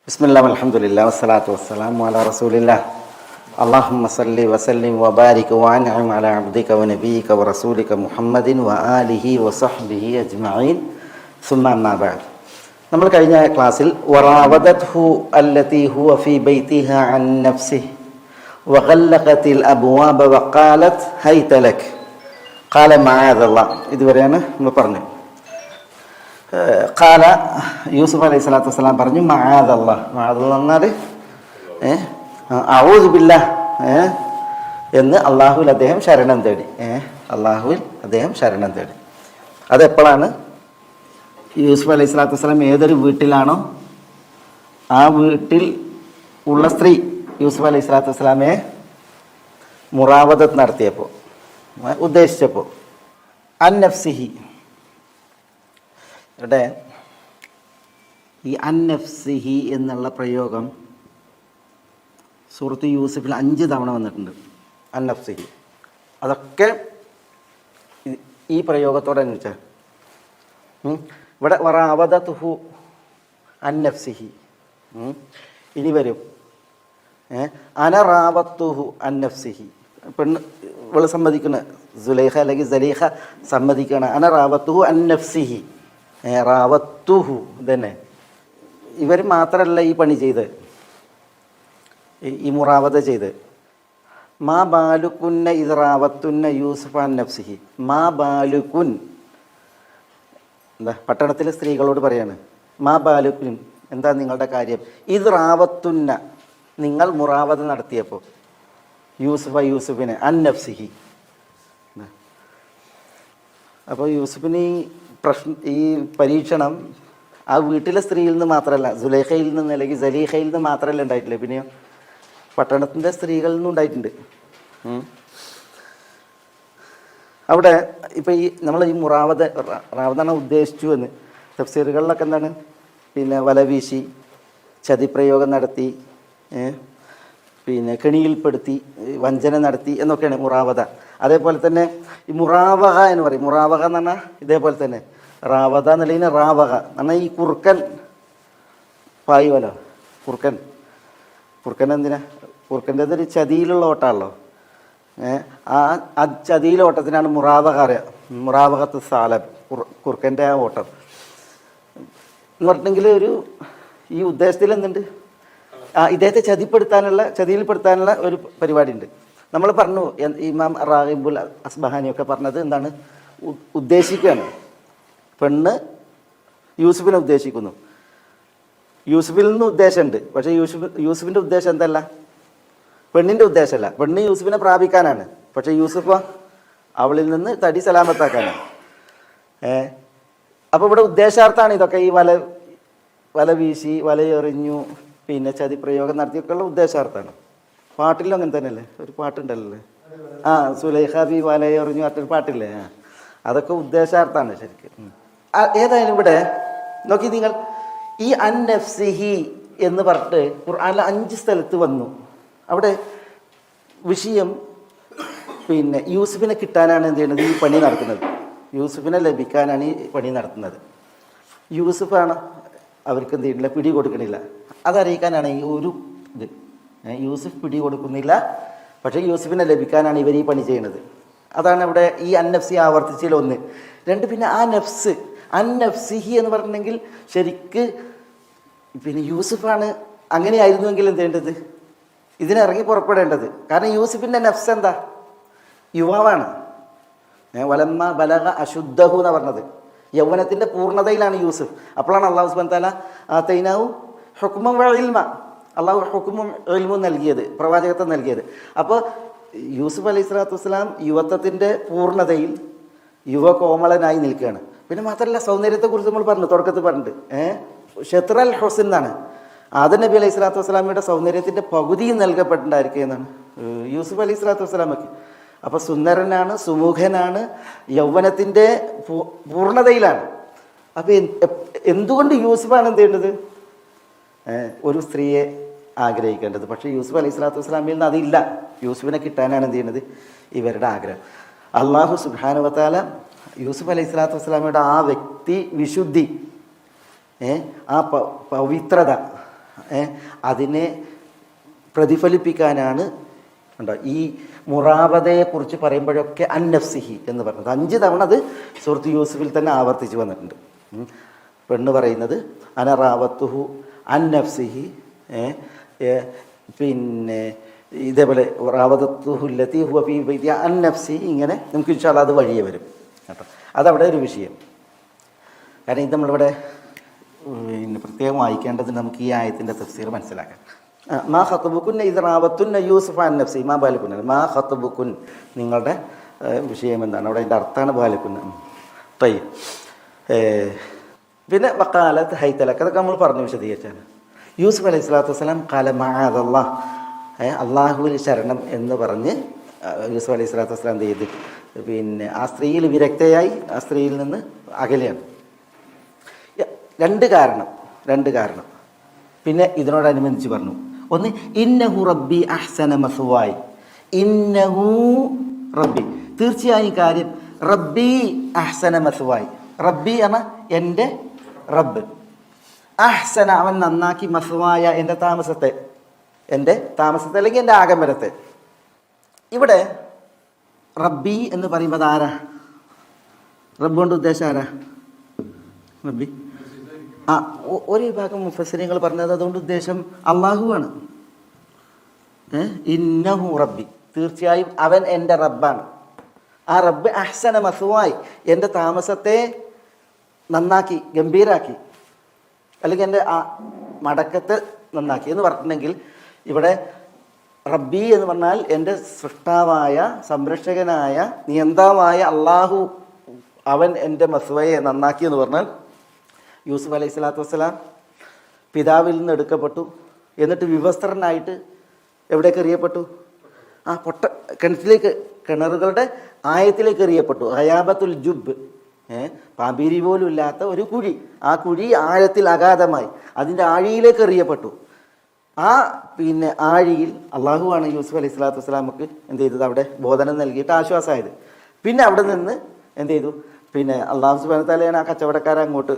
ബിസ്മില്ലാ അൽഹംദുലില്ലാ വസ്സലാത്തു വസ്സലാമു അലാ റസൂലില്ലാ അല്ലാഹുമ്മ സല്ലി വസല്ലിം വബാരിക് വഅൻഇം അലാ അബ്ദിക വനബിയിക വറസൂലിക മുഹമ്മദിൻ വആലിഹി വസഹ്ബിഹി അജ്മഈൻ സുമ്മ അമ്മാ ബഅദ്. നമ്മൾ കഴിഞ്ഞ ക്ലാസ്സിൽ വറാവദത്ഹു അല്ലതി ഹുവ ഫീ ബൈതിഹാ അൻ നഫ്സിഹി വഗല്ലഖത്തിൽ അബ്വാബ വഖാലത് ഹൈത ലക് ഖാല മഅദല്ലാഹ്. ഇതുവരെയാണ് നമ്മൾ പറഞ്ഞത്. ഖാല യൂസുഫ് അലൈഹി സ്വലാത്തു വസ്സലാം പറഞ്ഞു മഅദല്ലാഹ്. മഅദല്ലാഹ് എന്നാൽ അഊദു ബില്ലാഹ് എന്ന് അള്ളാഹുവിൽ അദ്ദേഹം ശരണം തേടി. അള്ളാഹുവിൽ അദ്ദേഹം ശരണം തേടി. അതെപ്പോഴാണ്? യൂസുഫ് അലൈഹി സ്വലാത്തു വസ്സലാം ഏതൊരു വീട്ടിലാണോ ആ വീട്ടിൽ ഉള്ള സ്ത്രീ യൂസുഫ് അലൈഹി സ്വലാത്തു വസ്സലാമയെ മുറാവദത്ത് നടത്തിയപ്പോൾ, ഉദ്ദേശിച്ചപ്പോൾ, അൻ നഫ്സിഹി. ഇവിടെ ഈ അൻ നഫ്സിഹി എന്നുള്ള പ്രയോഗം സൂറത്ത് യൂസുഫിൽ 5 തവണ വന്നിട്ടുണ്ട്. അൻ നഫ്സിഹി അതൊക്കെ ഈ പ്രയോഗത്തോടെ അനുസരിച്ചാൽ ഇവിടെ വറാവദതുഹു അൻ നഫ്സിഹി. ഇനി വരും അന റാവത്തുഹു അൻ നഫ്സിഹി. പെണ്ണ് ഇവള് സമ്മതിക്കണ സുലൈഖ അല്ലെങ്കിൽ സലീഖ സമ്മതിക്കണ അന റാവത്തുഹു അൻ നഫ്സിഹി. റാവത്തുഹു തന്നെ. ഇവർ മാത്രമല്ല ഈ പണി ചെയ്ത്, ഈ മുറാവത ചെയ്ത്. മാ ബാലുക്കുന്ന ഇത് റാവത്തുന്ന യൂസുഫ് അൻ നഫ്സിഹി. മാ ബാലുക്കുൻ എന്താ പട്ടണത്തിലെ സ്ത്രീകളോട് പറയാണ്. മാ ബാലുക്കുൻ എന്താ നിങ്ങളുടെ കാര്യം? ഇത് റാവത്തുന്ന നിങ്ങൾ മുറാവത നടത്തിയപ്പോൾ യൂസുഫിനെ അൻ നഫ്സിഹി. അപ്പോൾ യൂസുഫിന് ഈ പരീക്ഷണം ആ വീട്ടിലെ സ്ത്രീയിൽ നിന്ന് മാത്രമല്ല, സുലൈഖയിൽ നിന്ന് അല്ലെങ്കിൽ സലീഖയിൽ നിന്ന് മാത്രമല്ല ഉണ്ടായിട്ടില്ല, പിന്നെയോ പട്ടണത്തിൻ്റെ സ്ത്രീകളിൽ നിന്നും ഉണ്ടായിട്ടുണ്ട്. അവിടെ ഇപ്പം നമ്മൾ ഈ റാവതാണ് ഉദ്ദേശിച്ചു എന്ന് തഫ്സീറുകളിലൊക്കെ എന്താണ്, പിന്നെ വല വീശി, ചതിപ്രയോഗം നടത്തി, പിന്നെ കെണിയിൽപ്പെടുത്തി, വഞ്ചന നടത്തി എന്നൊക്കെയാണ് മുറാവത. അതേപോലെ തന്നെ ഈ മുറാവക എന്ന് പറയും. മുറാവക എന്ന് പറഞ്ഞാൽ ഇതേപോലെ തന്നെ റാവത എന്നുള്ളതിന് റാവക എന്ന് പറഞ്ഞാൽ ഈ കുറുക്കൻ പായുമല്ലോ. കുറുക്കൻ എന്തിനാ? കുറുക്കൻ്റെ ഒരു ചതിയിലുള്ള ഓട്ടമാണല്ലോ. ആ ചതിയിലെ ഓട്ടത്തിനാണ് മുറാവക അറിയാം. മുറാവകത്ത് സാലബ്, കുറുക്കൻ്റെ ആ ഓട്ടം എന്ന് പറഞ്ഞിട്ടുണ്ടെങ്കിൽ ഈ ഉദ്ദേശത്തിൽ എന്തുണ്ട്? ഇദ്ദേഹത്തെ ചതിയിൽപ്പെടുത്താനുള്ള ഒരു പരിപാടി ഉണ്ട്. നമ്മൾ പറഞ്ഞു, ഇമാം റാഗിബുൽ അസ്ബഹാനിയൊക്കെ പറഞ്ഞത് എന്താണ്? ഉദ്ദേശിക്കുകയാണ്. പെണ്ണ് യൂസുഫിനെ ഉദ്ദേശിക്കുന്നു. യൂസുഫിൽ നിന്ന് ഉദ്ദേശമുണ്ട്, പക്ഷേ യൂസുഫിൻ്റെ ഉദ്ദേശം എന്തല്ല? പെണ്ണിൻ്റെ ഉദ്ദേശമല്ല. പെണ്ണ് യൂസുഫിനെ പ്രാപിക്കാനാണ്, പക്ഷേ യൂസുഫ് അവളിൽ നിന്ന് തടി സലാമത്താക്കാനാണ്. അപ്പോൾ ഇവിടെ ഉദ്ദേശാർത്ഥാണ് ഇതൊക്കെ. ഈ വല വീശി, വലയെറിഞ്ഞു, പിന്നെ ചതിപ്രയോഗം നടത്തിയൊക്കെയുള്ള ഉദ്ദേശാർത്ഥാണ്. പാട്ടിലും അങ്ങനെ തന്നെയല്ലേ? ഒരു പാട്ടുണ്ടല്ലേ, സുലൈഖ ബി വലയെറിഞ്ഞു മറ്റൊരു പാട്ടില്ലേ? അതൊക്കെ ഉദ്ദേശാർത്ഥാണ് ശരിക്കും. ഏതായാലും ഇവിടെ നോക്കി നിങ്ങൾ, ഈ അൻ നഫ്സിഹി എന്ന് പറഞ്ഞിട്ട് ഖുർആനിൽ 5 സ്ഥലത്ത് വന്നു. അവിടെ വിഷയം പിന്നെ യൂസുഫിനെ കിട്ടാനാണ് എന്ത് ചെയ്യുന്നത്? ഈ പണി നടത്തുന്നത്. യൂസുഫിനെ ലഭിക്കാനാണ് ഈ പണി നടത്തുന്നത്. യൂസുഫാണ് അവർക്ക് എന്ത് ചെയ്യുന്നില്ല, പിടി കൊടുക്കണില്ല. അതറിയിക്കാനാണ് ഈ ഒരു ഇത്. യൂസുഫ് പിടി കൊടുക്കുന്നില്ല, പക്ഷേ യൂസുഫിനെ ലഭിക്കാനാണ് ഇവർ ഈ പണി ചെയ്യുന്നത്. അതാണ് ഇവിടെ ഈ അൻ നഫ്സി ആവർത്തിച്ചതിൽ 1. 2, പിന്നെ ആ നഫ്സ് അൻ നഫ്സിഹി എന്ന് പറഞ്ഞിട്ടുണ്ടെങ്കിൽ ശരിക്ക് പിന്നെ യൂസുഫാണ്. അങ്ങനെയായിരുന്നുവെങ്കിൽ എന്ത് ചെയ്യേണ്ടത്? ഇതിനിറങ്ങി പുറപ്പെടേണ്ടത്. കാരണം യൂസുഫിൻ്റെ നഫ്സ് എന്താ? യുവാവാണ്. വലമ്മ ബലഗ അശുദ്ധഹു എന്നാണ് പറഞ്ഞത്. യൗവനത്തിൻ്റെ പൂർണ്ണതയിലാണ് യൂസുഫ്. അപ്പോഴാണ് അള്ളാഹു സുബ്ഹാനഹു വ തആല ആതൈനാഹു ഹുക്മൻ വ ഇൽമ, അള്ളാഹു ഹുക്മും ഇൽമും നൽകിയത്, പ്രവാചകത്വം നൽകിയത്. അപ്പോൾ യൂസുഫ് അലൈഹി സ്വലാത്തു വസ്സലാം യുവത്വത്തിൻ്റെ പൂർണ്ണതയിൽ യുവകോമളനായി നിൽക്കുകയാണ്. പിന്നെ മാത്രമല്ല, സൗന്ദര്യത്തെക്കുറിച്ച് നമ്മൾ പറഞ്ഞു, തുടക്കത്തിൽ പറഞ്ഞിട്ട് ഷെത്രൽ ഹുസൻ എന്നാണ്. ആദം നബി അലൈഹി സ്വലാത്തു വസ്സലാമയുടെ സൗന്ദര്യത്തിൻ്റെ പകുതിയും നൽകപ്പെട്ടിട്ടുണ്ടായിരിക്കുക എന്നാണ് യൂസുഫ് അലൈഹി സ്വലാത്തു വസ്സലാമൊക്കെ. അപ്പോൾ സുന്ദരനാണ്, സുമുഖനാണ്, യൗവനത്തിൻ്റെ പൂർണ്ണതയിലാണ്. അപ്പോൾ എന്തുകൊണ്ട് യൂസുഫാണ് എന്ത് ചെയ്യേണ്ടത്? ഒരു സ്ത്രീയെ ആഗ്രഹിക്കേണ്ടത്. പക്ഷേ യൂസുഫ് അലൈഹി സ്വലാത്തു വസ്സലാമിൽ നിന്ന് അതില്ല. യൂസുഫിനെ കിട്ടാനാണ് എന്ത് ചെയ്യുന്നത്? ഇവരുടെ ആഗ്രഹം. അള്ളാഹു സുബ്ഹാനഹു വ തആല യൂസുഫ് അലൈഹി സ്വലാത്തു വസ്സലാമയുടെ ആ വ്യക്തി വിശുദ്ധി, ആ പവിത്രത, അതിനെ പ്രതിഫലിപ്പിക്കാനാണ് ഉണ്ടോ ഈ മുറാബതയെക്കുറിച്ച് പറയുമ്പോഴൊക്കെ അന്നഫ്സിഹി എന്ന് പറഞ്ഞത് 5 തവണ അത് സൂറത്ത് യൂസുഫിൽ തന്നെ ആവർത്തിച്ച് വന്നിട്ടുണ്ട്. പെണ്ണ് പറയുന്നത് അനറാവത്തുഹു അന്നഫ്സിഹി, പിന്നെ ഇതേപോലെ റാവത്തുഹുല്ലത്തി ഹുവ ഫീ ബൈതി അന്നഫ്സി, ഇങ്ങനെ നമുക്ക് ഇൻഷാ അല്ലാഹ് അത് വഴിയേ വരും കേട്ടോ. അതവിടെ ഒരു വിഷയം. കാരണം ഇത് നമ്മളിവിടെ പിന്നെ പ്രത്യേകം വായിക്കേണ്ടത് നമുക്ക് ഈ ആയത്തിൻ്റെ തഫ്സീർ മനസ്സിലാക്കാം. മാ ഖത്ബുകുൻ ഇത് റാവത്തുന്ന യൂസുഫ് അൻ നഫ്സി മാ ബാലിക്കുൻ, മാ ഖത്ബുകുൻ നിങ്ങളുടെ വിഷയം എന്താണ്, അവിടെ അതിൻ്റെ അർത്ഥമാണ് ബാലിക്കുൻ. തയ്യ് പിന്നെ വക്കാലത്ത് ഹൈത്തലക്ക്, അതൊക്കെ നമ്മൾ പറഞ്ഞു വിശദീകരിച്ചാണ്. യൂസുഫ് അലൈഹി സ്വലാത്തു വസ്സലാം ഖാല മഅദല്ലാഹ്, അള്ളാഹുവിൽ ശരണം എന്ന് പറഞ്ഞ് യൂസുഫ് അലൈഹി സ്വലാത്തു വസ്സലാം എന്ത് ചെയ്ത് പിന്നെ ആ സ്ത്രീയിൽ വിരക്തയായി ആ സ്ത്രീയിൽ നിന്ന് അകലെയാണ്. രണ്ട് കാരണം പിന്നെ ഇതിനോടനുബന്ധിച്ച് പറഞ്ഞു. ഒന്ന്, ഇന്നഹു റബ്ബി അഹ്സന മസ്വായി, ഇന്നഹു റബ്ബി തീർച്ചയായും കാര്യം, റബ്ബി അഹ്സന മസ്വായി, റബ്ബി എന്ന എൻ്റെ റബ്ബ്, അഹ്സന അവൻ നന്നാക്കി, മസ്വായ എൻ്റെ താമസത്തെ അല്ലെങ്കിൽ എൻ്റെ ആഗമനത്തെ. ഇവിടെ റബ്ബി എന്ന് പറയുമ്പോൾ ആരാ? റബ്ബ് കൊണ്ട് ഉദ്ദേശം ആരാ? റബ്ബി ഒരു വിഭാഗം മുഫസ്സിരിങ്ങൾ പറഞ്ഞത് അതുകൊണ്ട് ഉദ്ദേശം അള്ളാഹുവാണ്. ഇന്നഹു റബ്ബി തീർച്ചയായും അവൻ എൻ്റെ റബ്ബാണ്. ആ റബ്ബ് അഹ്സന മസ്വായി എൻ്റെ താമസത്തെ നന്നാക്കി, ഗംഭീരാക്കി, അല്ലെങ്കിൽ എൻ്റെ ആ മടക്കത്തെ നന്നാക്കി എന്ന് പറഞ്ഞിട്ടുണ്ടെങ്കിൽ ഇവിടെ റബ്ബി എന്ന് പറഞ്ഞാൽ എൻ്റെ സൃഷ്ടാവായ, സംരക്ഷകനായ, നിയന്താവായ അള്ളാഹു അവൻ എൻ്റെ മസ്വയെ നന്നാക്കി എന്ന് പറഞ്ഞാൽ യൂസുഫ് അലൈഹി സ്വലാത്തു വസ്സലാം പിതാവിൽ നിന്ന് എടുക്കപ്പെട്ടു, എന്നിട്ട് വിവസ്ത്രനായിട്ട് എവിടേക്ക് എറിയപ്പെട്ടു? ആ കിണറുകളുടെ ആയത്തിലേക്ക് എറിയപ്പെട്ടു. ഹയാബത്തുൽ ജുബ്, പാമ്പീരി പോലും ഇല്ലാത്ത ഒരു കുഴി, ആ കുഴി ആഴത്തിൽ അഗാധമായി അതിൻ്റെ ആഴിയിലേക്ക് എറിയപ്പെട്ടു. ആ പിന്നെ ആഴിയിൽ അള്ളാഹുവാണ് യൂസുഫ് അലൈഹി സ്വലാത്തു വസ്സലാമക്ക് എന്ത് ചെയ്തത്? അവിടെ ബോധനം നൽകിയിട്ട് ആശ്വാസമായത്. പിന്നെ അവിടെ നിന്ന് എന്ത് ചെയ്തു? പിന്നെ അള്ളാഹു സുബ്ഹാനഹു വ തആലയാണ് ആ കച്ചവടക്കാരെ അങ്ങോട്ട്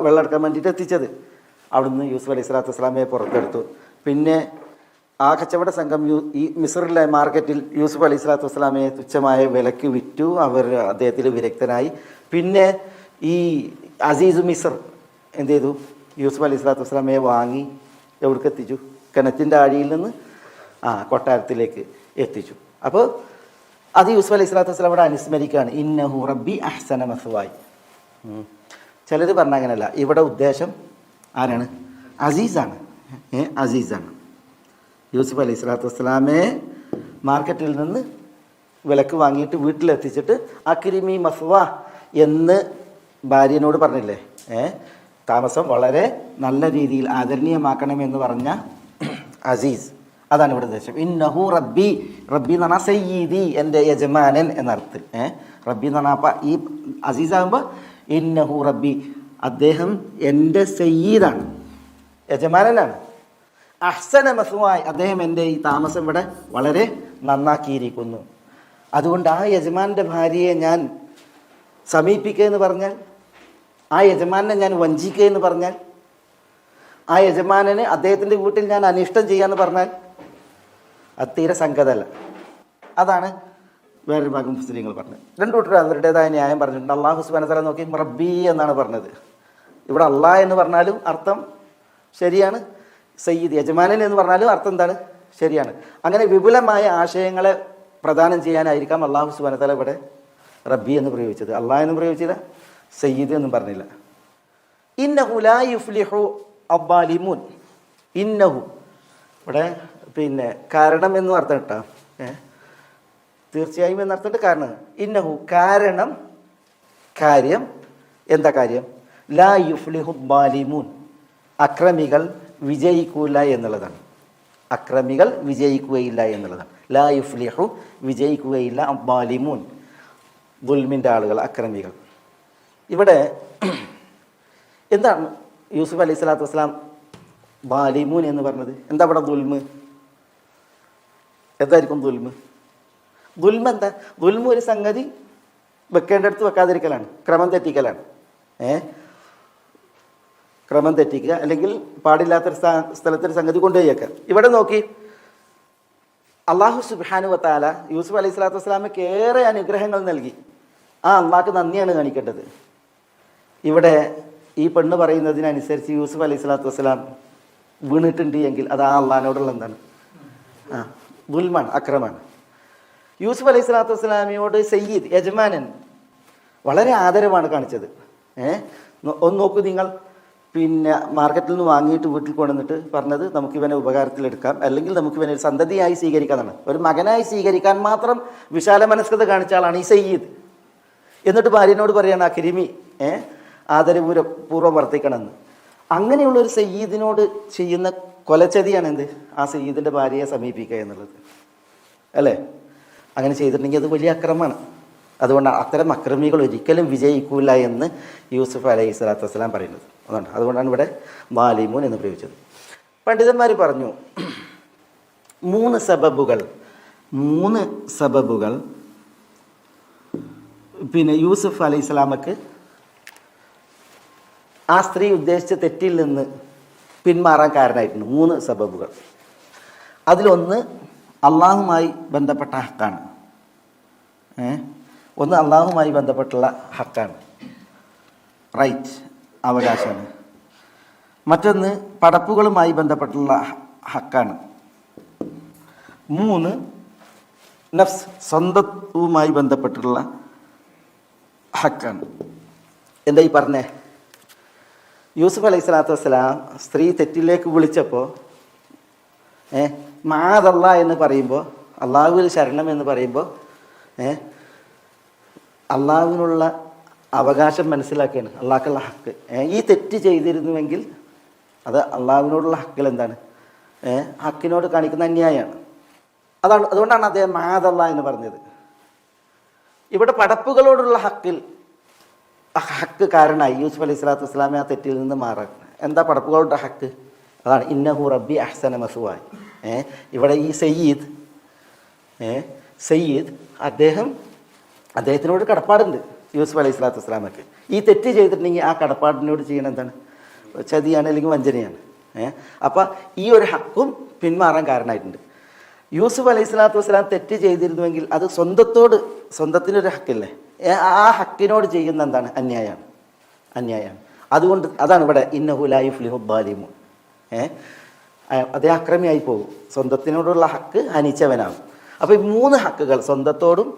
വെള്ളം എടുക്കാൻ വേണ്ടിയിട്ട് എത്തിച്ചത്. അവിടുന്ന് യൂസുഫ് അലൈഹി സ്വലാത്തു വസ്സലാമയെ പുറത്തെടുത്തു. പിന്നെ ആ കച്ചവട സംഘം ഈ മിസ്റിലെ മാർക്കറ്റിൽ യൂസുഫ് അലൈഹി സ്വലാത്തു വസ്സലാമയെ തുച്ഛമായ വിലക്ക് വിറ്റു. അദ്ദേഹത്തിൽ വിരക്തനായി. പിന്നെ ഈ അസീസു മിസ്ർ എന്ത് ചെയ്തു? യൂസുഫ് അലൈഹി സ്വലാത്തു വസ്സലാമയെ വാങ്ങി എവിടേക്ക് എത്തിച്ചു? കിണറ്റിൻ്റെ ആഴിയിൽ നിന്ന് കൊട്ടാരത്തിലേക്ക് എത്തിച്ചു. അപ്പോൾ അത് യൂസുഫ് അലൈഹി സ്വലാത്തു വസ്സലാം ഇവിടെ അനുസ്മരിക്കുകയാണ്, ഇന്നഹു റബ്ബി അഹ്സന മസ്വായി. ചിലർ പറഞ്ഞ അങ്ങനെയല്ല, ഇവിടെ ഉദ്ദേശം ആരാണ്? അസീസാണ്. അസീസാണ്. യൂസുഫ് അലൈഹി സ്വലാത്തു വസ്സലാമയെ മാർക്കറ്റിൽ നിന്ന് വിലക്ക് വാങ്ങിയിട്ട് വീട്ടിലെത്തിച്ചിട്ട് അക്രിമി മസ്വ എന്ന് ഭാര്യനോട് പറഞ്ഞില്ലേ, താമസം വളരെ നല്ല രീതിയിൽ ആദരണീയമാക്കണമെന്ന് പറഞ്ഞ അസീസ്, അതാണ് ഇവിടെ ഉദ്ദേശം. ഇന്നഹു റബ്ബി, റബ്ബി എന്ന് പറഞ്ഞാൽ സയ്യിദി, എൻ്റെ യജമാനൻ എന്നർത്ഥത്തിൽ. റബ്ബി എന്ന് പറഞ്ഞാൽ ഈ അസീസാകുമ്പോൾ ഇന്നഹു റബ്ബി, അദ്ദേഹം എൻ്റെ സയ്യിദാണ്, യജമാനനാണ്. അഹ്സന മസ്വായി, അദ്ദേഹം എൻ്റെ ഈ താമസം ഇവിടെ വളരെ നന്നാക്കിയിരിക്കുന്നു. അതുകൊണ്ട് ആ യജമാൻ്റെ ഭാര്യയെ ഞാൻ സമീപിക്കുക എന്ന് പറഞ്ഞാൽ, ആ യജമാനെ ഞാൻ വഞ്ചിക്കുക എന്ന് പറഞ്ഞാൽ, ആ യജമാനന് അദ്ദേഹത്തിൻ്റെ വീട്ടിൽ ഞാൻ അനിഷ്ടം ചെയ്യാന്ന് പറഞ്ഞാൽ അത് തീരെ സംഗതമല്ല. അതാണ് വേറൊരു ഭാഗം മുസ്ലിങ്ങൾ പറഞ്ഞത്. രണ്ടു കൂട്ടരും അവരുടേതായ ന്യായം പറഞ്ഞിട്ടുണ്ട്. അള്ളാഹു സുബ്ഹാനഹു വ തആല നോക്കി റബ്ബി എന്നാണ് പറഞ്ഞത്. ഇവിടെ അള്ളാഹ് എന്ന് പറഞ്ഞാലും അർത്ഥം ശരിയാണ്, സയ്യിദ് യജമാനൻ എന്ന് പറഞ്ഞാലും അർത്ഥം എന്താണ്? ശരിയാണ്. അങ്ങനെ വിപുലമായ ആശയങ്ങളെ പ്രദാനം ചെയ്യാനായിരിക്കാം അള്ളാഹു സുബ്ഹാനഹു വ തആല ഇവിടെ റബ്ബി എന്ന് പ്രയോഗിച്ചത്. അള്ളാഹ് എന്ന് പ്രയോഗിച്ചില്ല, സയ്യിദ് എന്നും പറഞ്ഞില്ല. ഇന്നഹു ലാ യുഫ്ലിഹു അബ്ബാലിമൂൻ, ഇന്നഹു ഇവിടെ പിന്നെ കാരണം എന്നും അർത്ഥം ഇട്ടാ, തീർച്ചയായും എന്നർത്ഥമുണ്ട്. കാരണം ഇന്നഹു കാരണം, കാര്യം, എന്താ കാര്യം? ലാ യുഫ്ലിഹു അബ്ബാലിമൂൻ, അക്രമികൾ വിജയിക്കൂല എന്നുള്ളതാണ്. അക്രമികൾ വിജയിക്കുകയില്ല എന്നുള്ളതാണ്. ലാ യുഫ്ലിഹു വിജയിക്കുകയില്ല, അബ്ബാലിമൂൻ ദുൽമിൻ്റെ ആളുകൾ, അക്രമികൾ. ഇവിടെ എന്താണ് യൂസുഫ് അലൈഹി സ്വലാത്തു വസ്സലാം ബാലിമൂൻ എന്ന് പറഞ്ഞത്? എന്താ ഇവിടെ ദുൽമ്? എന്തായിരിക്കും ദുൽമ്? ദുൽമ എന്താ? ദുൽമ ഒരു സംഗതി വെക്കേണ്ടടുത്ത് വെക്കാതിരിക്കലാണ്, ക്രമം തെറ്റിക്കലാണ്. ക്രമം തെറ്റിക്കുക, അല്ലെങ്കിൽ പാടില്ലാത്തൊരു സ്ഥലത്തൊരു സംഗതി കൊണ്ടുപോയേക്കുക. ഇവിടെ നോക്കി, അള്ളാഹു സുബ്ഹാനഹു വ തആല യൂസുഫ് അലൈഹി സ്വലാത്തു വസ്സലാമയ്ക്ക് ഏറെ അനുഗ്രഹങ്ങൾ നൽകി. ആ അള്ളാഹ്ക്ക് നന്ദിയാണ് കാണിക്കേണ്ടത്. ഇവിടെ ഈ പെണ്ണ് പറയുന്നതിനനുസരിച്ച് യൂസുഫ് അലൈഹി സ്വലാത്തു വസ്സലാം വീണിട്ടുണ്ട് എങ്കിൽ അത് ആ അള്ളാഹിനോടുള്ള എന്താണ്? ദുൽമാണ്, അക്രമാണ്. യൂസുഫ് അലൈഹി സ്വലാത്തു വസ്സലാമിയോട് സയ്യിദ്, യജമാനൻ വളരെ ആദരവാണ് കാണിച്ചത്. ഒന്ന് നോക്കൂ നിങ്ങൾ, പിന്നെ മാർക്കറ്റിൽ നിന്ന് വാങ്ങിയിട്ട് വീട്ടിൽ കൊണ്ടുവന്നിട്ട് പറഞ്ഞത് നമുക്കിവനെ ഉപകാരത്തിലെടുക്കാം, അല്ലെങ്കിൽ നമുക്കിവനെ ഒരു സന്തതിയായി സ്വീകരിക്കാനാണ്, ഒരു മകനായി സ്വീകരിക്കാൻ മാത്രം വിശാല മനസ്കത കാണിച്ച ആളാണ് ഈ സയ്യിദ്. എന്നിട്ട് ഭാര്യനോട് പറയാണ് ആ കരിമി ആദരപൂർവ്വം വർത്തിക്കണമെന്ന്. അങ്ങനെയുള്ളൊരു സയ്യിദിനോട് ചെയ്യുന്ന കൊലച്ചതിയാണ് എന്ത്? ആ സയ്യിദിൻ്റെ ഭാര്യയെ സമീപിക്കുക എന്നുള്ളത്, അല്ലേ? അങ്ങനെ ചെയ്തിട്ടുണ്ടെങ്കിൽ അത് വലിയ അക്രമമാണ്. അതുകൊണ്ട് അത്തരം അക്രമികൾ ഒരിക്കലും വിജയിക്കൂല എന്ന് യൂസുഫ് അലൈഹി സ്വലാത്തു വസ്സലാം പറയുന്നത്. അതുകൊണ്ടാണ് ഇവിടെ മാലിമൂൻ എന്ന് പ്രയോഗിച്ചത്. പണ്ഡിതന്മാർ പറഞ്ഞു, മൂന്ന് സബബുകൾ പിന്നെ യൂസുഫ് അലൈഹി സ്വലാമക്ക് ആ സ്ത്രീ ഉദ്ദേശിച്ച തെറ്റിൽ നിന്ന് പിന്മാറാൻ കാരണമായിട്ടുണ്ട്. 3 സബബുകൾ. അതിലൊന്ന് അള്ളാഹുമായി ബന്ധപ്പെട്ട ഹക്കാണ്. ഒന്ന് അള്ളാഹുമായി ബന്ധപ്പെട്ടുള്ള ഹക്കാണ്, റൈറ്റ്, അവകാശമാണ്. മറ്റൊന്ന് പടപ്പുകളുമായി ബന്ധപ്പെട്ടുള്ള ഹക്കാണ്. 3 നഫ്സ്, സ്വന്തവുമായി ബന്ധപ്പെട്ടുള്ള ഹക്കാണ്. എന്താ ഈ പറഞ്ഞേ? യൂസുഫ് അലൈഹി സ്വലാത്തു വസ്സലാം സ്ത്രീ തെറ്റിലേക്ക് വിളിച്ചപ്പോൾ മാദല്ലാ എന്ന് പറയുമ്പോൾ, അള്ളാഹുവിൽ ശരണം എന്ന് പറയുമ്പോൾ അള്ളാഹുവിനുള്ള അവകാശം മനസ്സിലാക്കുകയാണ്, അള്ളാഹ്ക്കുള്ള ഹക്ക്. ഈ തെറ്റ് ചെയ്തിരുന്നുവെങ്കിൽ അത് അള്ളാഹുവിനോടുള്ള ഹക്കിൽ എന്താണ്? ഹക്കിനോട് കാണിക്കുന്ന അന്യായമാണ്. അതുകൊണ്ടാണ് അദ്ദേഹം മാദല്ലാ എന്ന് പറഞ്ഞത്. ഇവിടെ പടപ്പുകളോടുള്ള ഹക്ക് കാരണമായി യൂസുഫ് അലൈഹി സ്വലാത്തു വസ്സലാമെ ആ തെറ്റിൽ നിന്ന് മാറാൻ. എന്താ പടപ്പുകളുടെ ഹക്ക്? അതാണ് ഇന്നഹു റബ്ബി അഹ്സന മസ്വായ. ഇവിടെ ഈ സയ്യിദ് അദ്ദേഹത്തിനോട് കടപ്പാടുണ്ട് യൂസുഫ് അലൈഹി സ്വലാത്തു വസ്സലാമക്ക്. ഈ തെറ്റ് ചെയ്തിട്ടുണ്ടെങ്കിൽ ആ കടപ്പാടിനോട് ചെയ്യണം എന്താണ്? ചതിയാണ്, അല്ലെങ്കിൽ വഞ്ചനയാണ്. അപ്പം ഈ ഒരു ഹക്കും പിന്മാറാൻ കാരണമായിട്ടുണ്ട്. യൂസുഫ് അലൈഹി സ്വലാത്തു വസ്സലാം തെറ്റ് ചെയ്തിരുന്നുവെങ്കിൽ അത് സ്വന്തത്തിനൊരു ഹക്കില്ലേ, ആ ഹക്കിനോട് ചെയ്യുന്ന എന്താണ്? അന്യായമാണ്. അതുകൊണ്ട് അതാണ് ഇവിടെ ഇന്നഹു ലാ യുഫ്ലിഹു ദ്ദാലിമൂൻ. അതേ അക്രമിയായി പോകും, സ്വന്തത്തിനോടുള്ള ഹക്ക് ഹനിച്ചവനാകും. അപ്പോൾ ഈ 3 ഹക്കുകൾ, സ്വന്തത്തോടും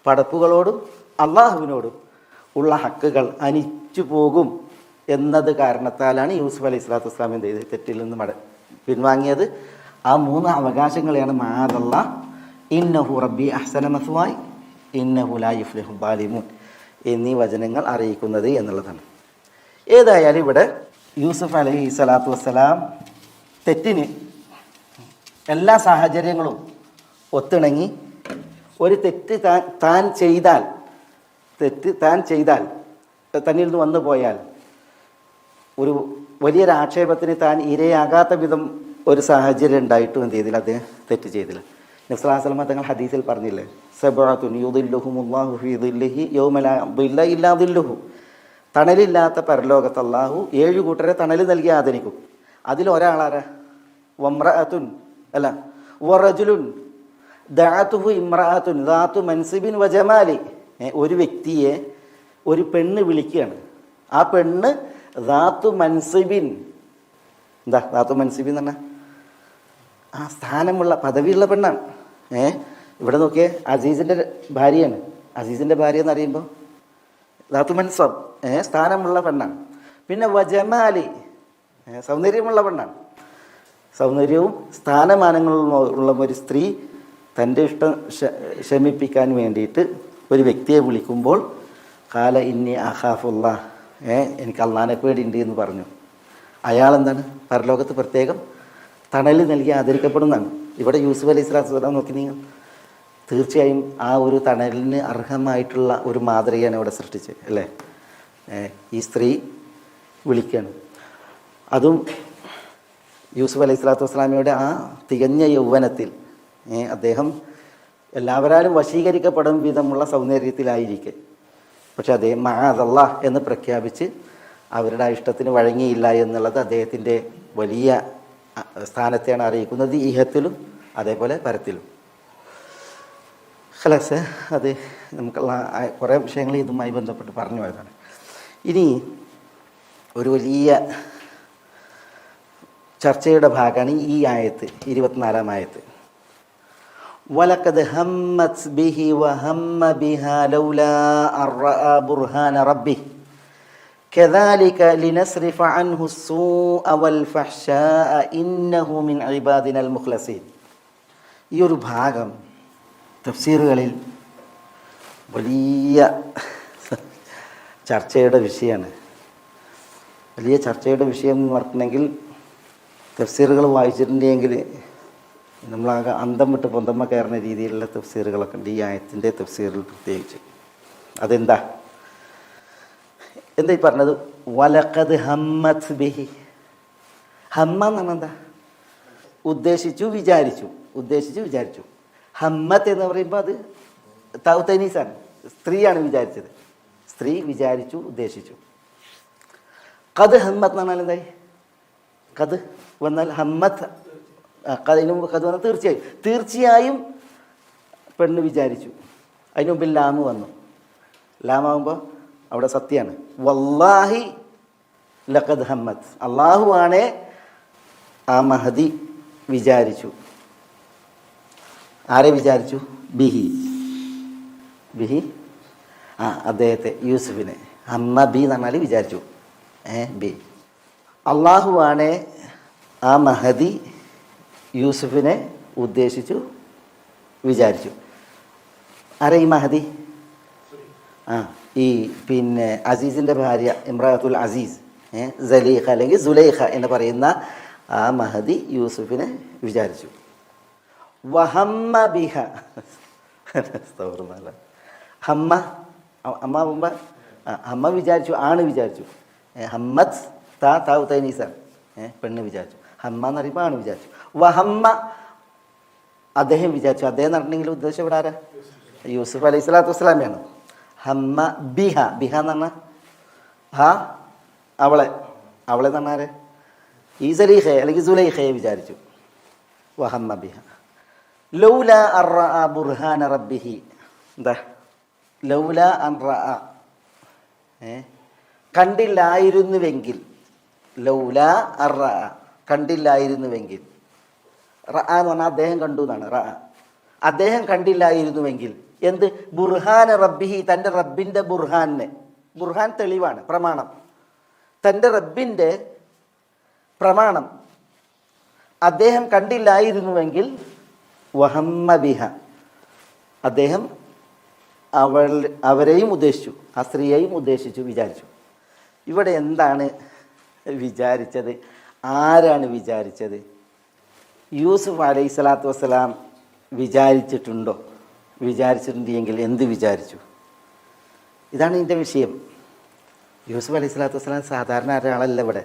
പടപ്പുകളോടും അള്ളാഹുവിനോടും ഉള്ള ഹക്കുകൾ ഹനിച്ചു പോകും എന്നത് കാരണത്താലാണ് യൂസുഫ് അലൈഹി സ്വലാത്തു വസ്സലാം എന്ത് ചെയ്ത് തെറ്റിൽ നിന്ന് പിൻവാങ്ങിയത്. ആ 3 അവകാശങ്ങളെയാണ് മാദല്ലാ, ഇന്നഹു റബ്ബി അഹ്സന മസ്വായ്, ഇന്നഹു ലാ യുഫ്ലിഹു ദ്ദാലിമൂൻ എന്നീ വചനങ്ങൾ അറിയിക്കുന്നത് എന്നുള്ളതാണ്. ഏതായാലും ഇവിടെ യൂസുഫ് അലൈഹി സ്വലാത്തു വസ്സലാം തെറ്റിന് എല്ലാ സാഹചര്യങ്ങളും ഒത്തിണങ്ങി ഒരു തെറ്റ് താൻ ചെയ്താൽ തന്നിൽ നിന്ന് വന്നു പോയാൽ ഒരു വലിയൊരു ആക്ഷേപത്തിന് താൻ ഇരയാകാത്ത വിധം ഒരു സാഹചര്യം ഉണ്ടായിട്ടും എന്ത് ചെയ്തില്ല? അദ്ദേഹം തെറ്റ് ചെയ്തില്ല. നബി സ്വല്ലല്ലാഹു അലൈഹി വസല്ലം തങ്ങൾ ഹദീസിൽ പറഞ്ഞില്ലേ, സബഅത്തുൻ യുദില്ലുഹുമുല്ലാഹു ഫീ ദില്ലിഹി യൗമ ലാ ദില്ല ഇല്ലാ ദില്ലുഹു. തണലില്ലാത്ത പരലോകത്ത് അള്ളാഹു 7 കൂട്ടരെ തണൽ നൽകി ആദരിക്കും. അതിലൊരാളാരാ? വമ്രഅത്തുൻ അല്ല വറജുലുൻ ദഅതുഹു ഇമ്രഅത്തുൻ ദാതു മൻസിബിൻ വജമാലി. ഒരു വ്യക്തിയെ ഒരു പെണ്ണ് വിളിക്കുകയാണ്. ആ പെണ്ണ് ദാതു മൻസിബിൻ. എന്താ ദാതു മൻസിബിൻ എന്ന് പറഞ്ഞാൽ? ആ സ്ഥാനമുള്ള, പദവിയുള്ള പെണ്ണാണ്. ഇവിടെ നോക്കിയേ, അസീസിൻ്റെ ഭാര്യയാണ്. അസീസിൻ്റെ ഭാര്യ എന്ന് പറയുമ്പോൾ ദാതു മൻസബ്, സ്ഥാനമുള്ള പെണ്ണാണ്. പിന്നെ വജമാലി, സൗന്ദര്യമുള്ള പെണ്ണാണ്. സൗന്ദര്യവും സ്ഥാനമാനങ്ങളും ഉള്ള ഒരു സ്ത്രീ തൻ്റെ ഇഷ്ടം ശമിപ്പിക്കാൻ വേണ്ടിയിട്ട് ഒരു വ്യക്തിയെ വിളിക്കുമ്പോൾ കാല ഇന്നി അഖാഫുല്ലാ, എനിക്ക് അള്ളാനെ പേടിയുണ്ട് എന്ന് പറഞ്ഞു. അയാളെന്താണ്? പരലോകത്ത് പ്രത്യേകം തണൽ നൽകി ആദരിക്കപ്പെടുന്നതാണ്. ഇവിടെ യൂസുഫ് അലൈഹി സ്വലാത്തു വസ്സലാം നോക്കി നിങ്ങൾ, തീർച്ചയായും ആ ഒരു തണലിന് അർഹമായിട്ടുള്ള ഒരു മാതൃകയാണ് ഇവിടെ സൃഷ്ടിച്ചത്, അല്ലേ? ഈ സ്ത്രീ വിളിക്കുകയാണ്. അതും യൂസുഫ് അലൈഹി സ്വലാത്തു വസ്സലാമയുടെ ആ തികഞ്ഞ യൗവനത്തിൽ അദ്ദേഹം എല്ലാവരും വശീകരിക്കപ്പെടും വിധമുള്ള സൗന്ദര്യത്തിലായിരിക്കെ, പക്ഷെ അദ്ദേഹം മഅദല്ലാഹ് എന്ന് പ്രഖ്യാപിച്ച് അവരുടെ ഇഷ്ടത്തിന് വഴങ്ങിയില്ല എന്നുള്ളത് അദ്ദേഹത്തിൻ്റെ വലിയ സ്ഥാനത്തെയാണ് അറിയിക്കുന്നത്, ഈഹത്തിലും അതേപോലെ പരത്തിലും. ഖലാസ്, അത് നമുക്കുള്ള കുറേ വിഷയങ്ങൾ ഇതുമായി ബന്ധപ്പെട്ട് പറഞ്ഞു പോയതാണ്. ഇനി ഒരു വലിയ ചർച്ചയുടെ ഭാഗമാണ് ഈ ആയത്ത്, 24-ാം ആയത്ത്. വലഖദ് ഹമ്മത് ബിഹി വഹമ്മ ബിഹാ ലൗലാ അർറഅ ബുർഹാന റബ്ബിഹി കദാലിക ലിനസ്രിഫ അൻഹു സ്സൂഅ വൽ ഫഹ്ശാഅ ഇന്നഹു മിൻ ഇബാദിനൽ മുഖ്ലസീൻ. ഈ ഒരു ഭാഗം തഫ്സീറുകളിൽ വലിയ ചർച്ചയുടെ വിഷയമാണ്. വലിയ ചർച്ചയുടെ വിഷയം എന്ന് പറഞ്ഞിട്ടുണ്ടെങ്കിൽ തഫ്സീറുകൾ വായിച്ചിട്ടുണ്ടെങ്കിൽ നമ്മളാകെ അന്തം വിട്ട് പൊന്തമ്മ കയറുന്ന രീതിയിലുള്ള തഫ്സീറുകളൊക്കെ ഉണ്ട് ഈ ആയത്തിൻ്റെ തഫ്സീറിൽ പ്രത്യേകിച്ച്. അതെന്താ ഈ പറഞ്ഞത്? വലഖദ് ഹമ്മത് ബിഹി. ഹമ്മ എന്ന് പറഞ്ഞാൽ എന്താ? ഉദ്ദേശിച്ചു, വിചാരിച്ചു. ഹമ്മത്ത് എന്ന് പറയുമ്പോൾ അത് തൗതനീസാണ്, സ്ത്രീയാണ് വിചാരിച്ചത്. സ്ത്രീ വിചാരിച്ചു, ഉദ്ദേശിച്ചു. ഖദ് ഹമ്മത്ത് എന്ന് പറഞ്ഞാൽ എന്തായി? ഖദ് വന്നാൽ ഹമ്മത്ത്, ഖദ് വന്നാൽ തീർച്ചയായും പെണ്ണ് വിചാരിച്ചു. അതിന് മുമ്പിൽ ലാമ് വന്നു. ലാമാകുമ്പോൾ അവിടെ സത്യമാണ്. വല്ലാഹി ലഖദ് ഹമ്മത്ത്, അള്ളാഹു ആണേ ആ മഹദി വിചാരിച്ചു. ആരെ വിചാരിച്ചു? ബിഹി അദ്ദേഹത്തെ, യൂസുഫിനെ. ഹമ്മ ബി എന്ന് പറഞ്ഞാൽ വിചാരിച്ചു, ബി. അള്ളാഹു ആണേ ആ മഹദി യൂസുഫിനെ ഉദ്ദേശിച്ചു, വിചാരിച്ചു. ആരെ ഈ മഹദി? ഈ പിന്നെ അസീസിൻ്റെ ഭാര്യ ഇമ്രാത്തുൽ അസീസ്, സലീഖ അല്ലെങ്കിൽ സുലൈഖ എന്ന് പറയുന്ന ആ മഹദി യൂസുഫിനെ വിചാരിച്ചു. വഹമ്മ ബിഹ, ഹമ്മ ഹമ്മ വിചാരിച്ചു, ആണ് വിചാരിച്ചു. ഹമ്മത്ത് താവ് തൈനീസാണ്, പെണ്ണ് വിചാരിച്ചു. ഹമ്മ എന്ന് പറയുമ്പോൾ ആണ് വിചാരിച്ചു. വഹമ്മ അദ്ദേഹം വിചാരിച്ചു. അദ്ദേഹം നടന്നെങ്കിൽ ഉദ്ദേശം ഇവിടെ ആരാ? യൂസുഫ് അലൈഹി സ്വലാത്തു വസ്സലാമയാണ്. ഹമ്മ ബിഹ, ബിഹ എന്ന് പറഞ്ഞാൽ അവളെ എന്ന് പറഞ്ഞാൽ ഈ സലീഖയെ അല്ലെങ്കിൽ സുലൈഖയെ വിചാരിച്ചു. വഹമ്മ ബിഹ ലൗല അർറഅ ബുർഹാന റബ്ബിഹി. എന്താ ലൗല അൻ റഅ? കണ്ടില്ലായിരുന്നുവെങ്കിൽ. ലൗല അർറഅ, കണ്ടില്ലായിരുന്നുവെങ്കിൽ. റഅ എന്ന് പറഞ്ഞാൽ അദ്ദേഹം കണ്ടു എന്നാണ്. റഅ, അദ്ദേഹം കണ്ടില്ലായിരുന്നുവെങ്കിൽ എന്ത്? ബുർഹാന റബ്ബിഹി, തൻ്റെ റബ്ബിൻ്റെ ബുർഹാനെ. ബുർഹാൻ തെളിവാണ്, പ്രമാണം. തൻ്റെ റബ്ബിൻ്റെ പ്രമാണം അദ്ദേഹം കണ്ടില്ലായിരുന്നുവെങ്കിൽ വഹമ്മ ബിഹ, അദ്ദേഹം അവരെയും ഉദ്ദേശിച്ചു, ആ സ്ത്രീയെയും ഉദ്ദേശിച്ചു, വിചാരിച്ചു. ഇവിടെ എന്താണ് വിചാരിച്ചത്? ആരാണ് വിചാരിച്ചത്? യൂസുഫ് അലൈഹി സ്വലാത്തു വസ്സലാം വിചാരിച്ചിട്ടുണ്ടോ? വിചാരിച്ചിട്ടുണ്ടെങ്കിൽ എന്ത് വിചാരിച്ചു? ഇതാണ് ഇതിൻ്റെ വിഷയം. യൂസുഫ് അലൈഹി സ്വലാത്തു വസ്സലാം സാധാരണ ഒരാളല്ല. ഇവിടെ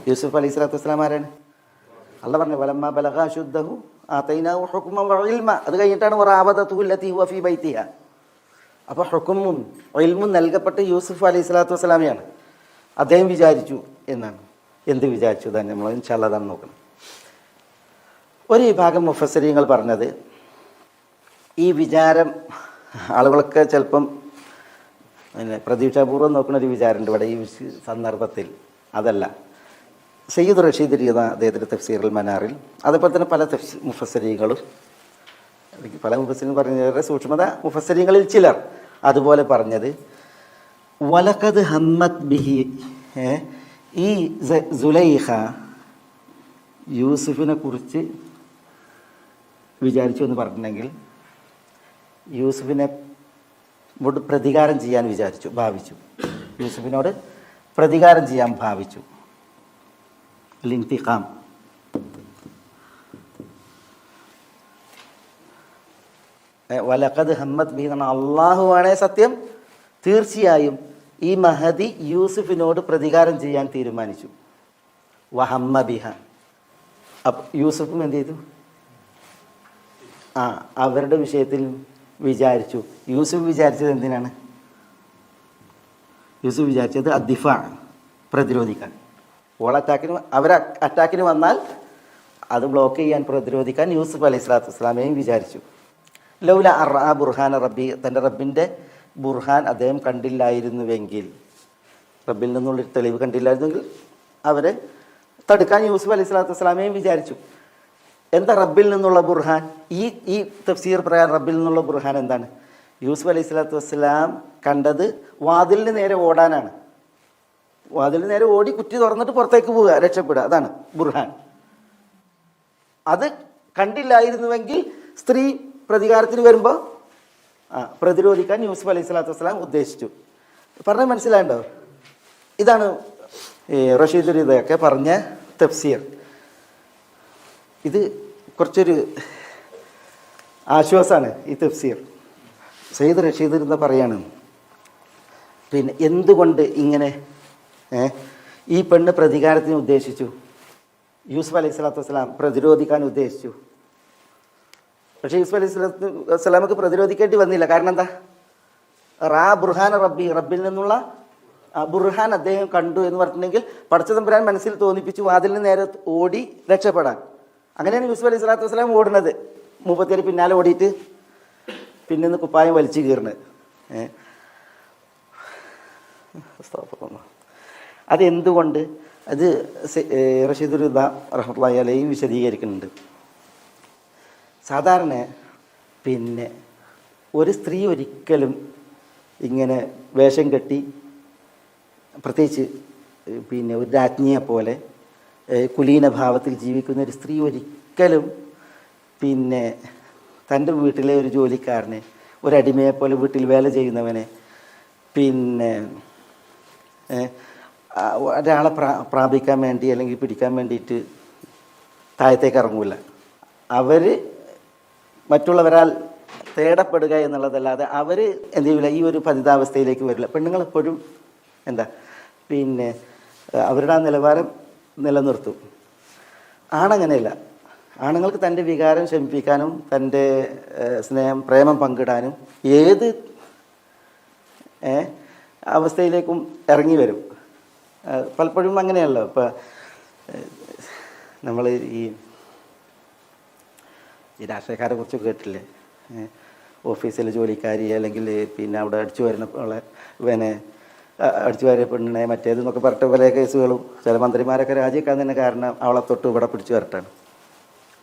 യൂസുഫ് അലൈഹി സ്വലാത്തു വസ്സലാം ആരാണ്? അള്ളാഹ് പറഞ്ഞു വലമ്മ ബലഗ അശുദ്ധഹു ആതൈനാഹു ഹുക്മൻ വഇൽമ. അത് കഴിഞ്ഞിട്ടാണ് വറാവദതുഹു അല്ലതി ഹുവ ഫീ ബൈതിഹ. അപ്പോൾ ഹുക്മും ഇൽമും നൽകപ്പെട്ട യൂസുഫ് അലൈഹി സ്വലാത്തു വസ്സലാമയാണ്. അദ്ദേഹം വിചാരിച്ചു എന്നാണ്. എന്ത് വിചാരിച്ചു തന്നെ നമ്മൾ ഇൻഷാ അല്ലാഹ് അതാണ് നോക്കണം. ഒരു വിഭാഗം മുഫസ്സിരീങ്ങൾ പറഞ്ഞത്, ഈ വിചാരം ആളുകളൊക്കെ ചിലപ്പം പ്രതീക്ഷാപൂർവ്വം നോക്കുന്ന ഒരു വിചാരമുണ്ട് ഇവിടെ ഈ സന്ദർഭത്തിൽ. അതല്ല, സയ്യിദ് റഷീദ് എഴുതുന്ന അദ്ദേഹത്തിൻ്റെ തഫ്സീറുൽ മനാറിൽ, അതുപോലെ തന്നെ പല മുഫസ്സിരീങ്ങളും, പല മുഫസ്സിരീങ്ങൾ പറഞ്ഞ സൂക്ഷ്മത മുഫസ്സിരീങ്ങളിൽ ചിലർ അതുപോലെ പറഞ്ഞത്, വലഖദ് ഹമ്മത് ബിഹി, ഈ സുലൈഖ യൂസുഫിനെ കുറിച്ച് വിചാരിച്ചു എന്ന് പറഞ്ഞിട്ടുണ്ടെങ്കിൽ യൂസുഫിനോട് പ്രതികാരം ചെയ്യാൻ ഭാവിച്ചു. യൂസുഫിനോട് പ്രതികാരം ചെയ്യാൻ ഭാവിച്ചു. ലിൻതിഖാം. വലഖദ് ഹമ്മത് ബിഹി എന്ന് പറഞ്ഞാൽ അള്ളാഹുവാണേ സത്യം, തീർച്ചയായും ഈ മഹദി യൂസുഫിനോട് പ്രതികാരം ചെയ്യാൻ തീരുമാനിച്ചു. വഹമ്മ ബിഹ. അപ്പം യൂസുഫും എന്ത് ചെയ്തു? അവരുടെ വിഷയത്തിൽ വിചാരിച്ചു. യൂസുഫ് വിചാരിച്ചത് എന്തിനാണ്? യൂസുഫ് വിചാരിച്ചത് അദ്ദിഫാ, പ്രതിരോധിക്കാൻ. അവർ അറ്റാക്കിന് വന്നാൽ അത് ബ്ലോക്ക് ചെയ്യാൻ, പ്രതിരോധിക്കാൻ യൂസുഫ് അലൈഹി സ്വലാത്തു വസ്സലാമയും വിചാരിച്ചു. ലൗല അർആ ബുർഹാന റബ്ബി, തൻ്റെ റബ്ബിൻ്റെ ബുർഹാൻ അദ്ദേഹം കണ്ടില്ലായിരുന്നുവെങ്കിൽ, റബ്ബിൽ നിന്നുള്ളൊരു തെളിവ് കണ്ടില്ലായിരുന്നെങ്കിൽ അവരെ തടുക്കാൻ യൂസുഫ് അലൈഹി സ്വലാത്തു വസ്സലാമയും വിചാരിച്ചു. എന്താ റബ്ബിൽ നിന്നുള്ള ബുർഹാൻ? ഈ തഫ്സീർ പ്രകാരം റബ്ബിൽ നിന്നുള്ള ബുർഹാൻ എന്താണ്? യൂസുഫ് അലൈഹി സ്വലാത്തു വസ്സലാം കണ്ടത് വാതിലിന് നേരെ ഓടാനാണ്. വാതിലിന് നേരെ ഓടി കുറ്റി തുറന്നിട്ട് പുറത്തേക്ക് പോവുക, രക്ഷപ്പെടുക, അതാണ് ബുർഹാൻ. അത് കണ്ടില്ലായിരുന്നുവെങ്കിൽ സ്ത്രീ പ്രതികാരത്തിന് വരുമ്പോൾ പ്രതിരോധിക്കാൻ യൂസുഫ് അലൈഹി സ്വലാത്തു വസ്സലാം ഉദ്ദേശിച്ചു. പറഞ്ഞാൽ മനസ്സിലായല്ലോ? ഇതാണ് റഷീദ് റിദയൊക്കെ പറഞ്ഞ തഫ്സീർ. ഇത് കുറച്ചൊരു ആശ്വാസമാണ് ഈ തഫ്സീർ. സയ്യിദ് റഷീദ് റിദ പറയാണ്, പിന്നെ എന്തുകൊണ്ട് ഇങ്ങനെ ഈ പെണ്ണ് പ്രതികാരത്തിന് ഉദ്ദേശിച്ചു? യൂസുഫ് അലൈഹി സ്വലാത്തു വസ്സലാം പ്രതിരോധിക്കാൻ ഉദ്ദേശിച്ചു. പക്ഷേ യൂസുഫ് അലൈഹി സ്വലാത്തു വസ്സലാമക്ക് പ്രതിരോധിക്കേണ്ടി വന്നില്ല. കാരണം എന്താ? ബുർഹാൻ റബ്ബി, റബ്ബിൽ നിന്നുള്ള ബുർഹാൻ അദ്ദേഹം കണ്ടു എന്ന് പറഞ്ഞിട്ടുണ്ടെങ്കിൽ പടച്ചതമ്പുരാൻ മനസ്സിൽ തോന്നിപ്പിച്ചു വാതിലിന് നേരെ ഓടി രക്ഷപ്പെടാൻ. അങ്ങനെയാണ് യൂസുഫ് അലൈഹി സ്വലാത്തു വസ്സലാം ഓടുന്നത്. മൂപ്പത്തിയേര് പിന്നാലെ ഓടിയിട്ട് പിന്നെ കുപ്പായം വലിച്ചു കീറുന്നത്. അതെന്തുകൊണ്ട്? അത് റഷീദ് റിദ റഹ്മത്തുള്ളാഹി അലൈഹി വിശദീകരിക്കുന്നുണ്ട്. സാധാരണ പിന്നെ ഒരു സ്ത്രീ ഒരിക്കലും ഇങ്ങനെ വേഷം കെട്ടി, പ്രത്യേകിച്ച് പിന്നെ ഒരു രാജ്ഞിയെ പോലെ കുലീന ഭാവത്തിൽ ജീവിക്കുന്ന ഒരു സ്ത്രീ ഒരിക്കലും പിന്നെ തൻ്റെ വീട്ടിലെ ഒരു ജോലിക്കാരനെ, ഒരടിമയെപ്പോലെ വീട്ടിൽ വേല ചെയ്യുന്നവനെ, പിന്നെ ഒരാളെ പ്രാപിക്കാൻ വേണ്ടി അല്ലെങ്കിൽ പിടിക്കാൻ വേണ്ടിയിട്ട് താഴത്തേക്ക് ഇറങ്ങൂല. അവർ മറ്റുള്ളവരാൽ തേടപ്പെടുക എന്നുള്ളതല്ലാതെ അവർ എന്ത് ചെയ്യില്ല, ഈ ഒരു പതിതാവസ്ഥയിലേക്ക് വരില്ല. പെണ്ണുങ്ങൾ എപ്പോഴും എന്താ പിന്നെ അവരുടെ ആ നിലവാരം നിലനിർത്തും. ആണങ്ങനെയല്ല. ആണുങ്ങൾക്ക് തൻ്റെ വികാരം ശമിപ്പിക്കാനും തൻ്റെ സ്നേഹം പ്രേമം പങ്കിടാനും ഏത് അവസ്ഥയിലേക്കും ഇറങ്ങി വരും. പലപ്പോഴും അങ്ങനെയല്ലോ. ഇപ്പം നമ്മൾ ഈ രാഷ്ട്രീയക്കാരെ കുറിച്ച് കേട്ടില്ലേ? ഓഫീസിലെ ജോലിക്കാരി അല്ലെങ്കിൽ പിന്നെ അവിടെ അടിച്ചു വരുന്ന പിന്നെ അടിച്ചു വാരിയ പെണ്ണിനെ മറ്റേതെന്നൊക്കെ പറഞ്ഞിട്ട് പല കേസുകളും. ചില മന്ത്രിമാരൊക്കെ രാജിവെക്കാൻ തന്നെ കാരണം അവളെ തൊട്ട് ഇവിടെ പിടിച്ചു വരട്ടാണ്.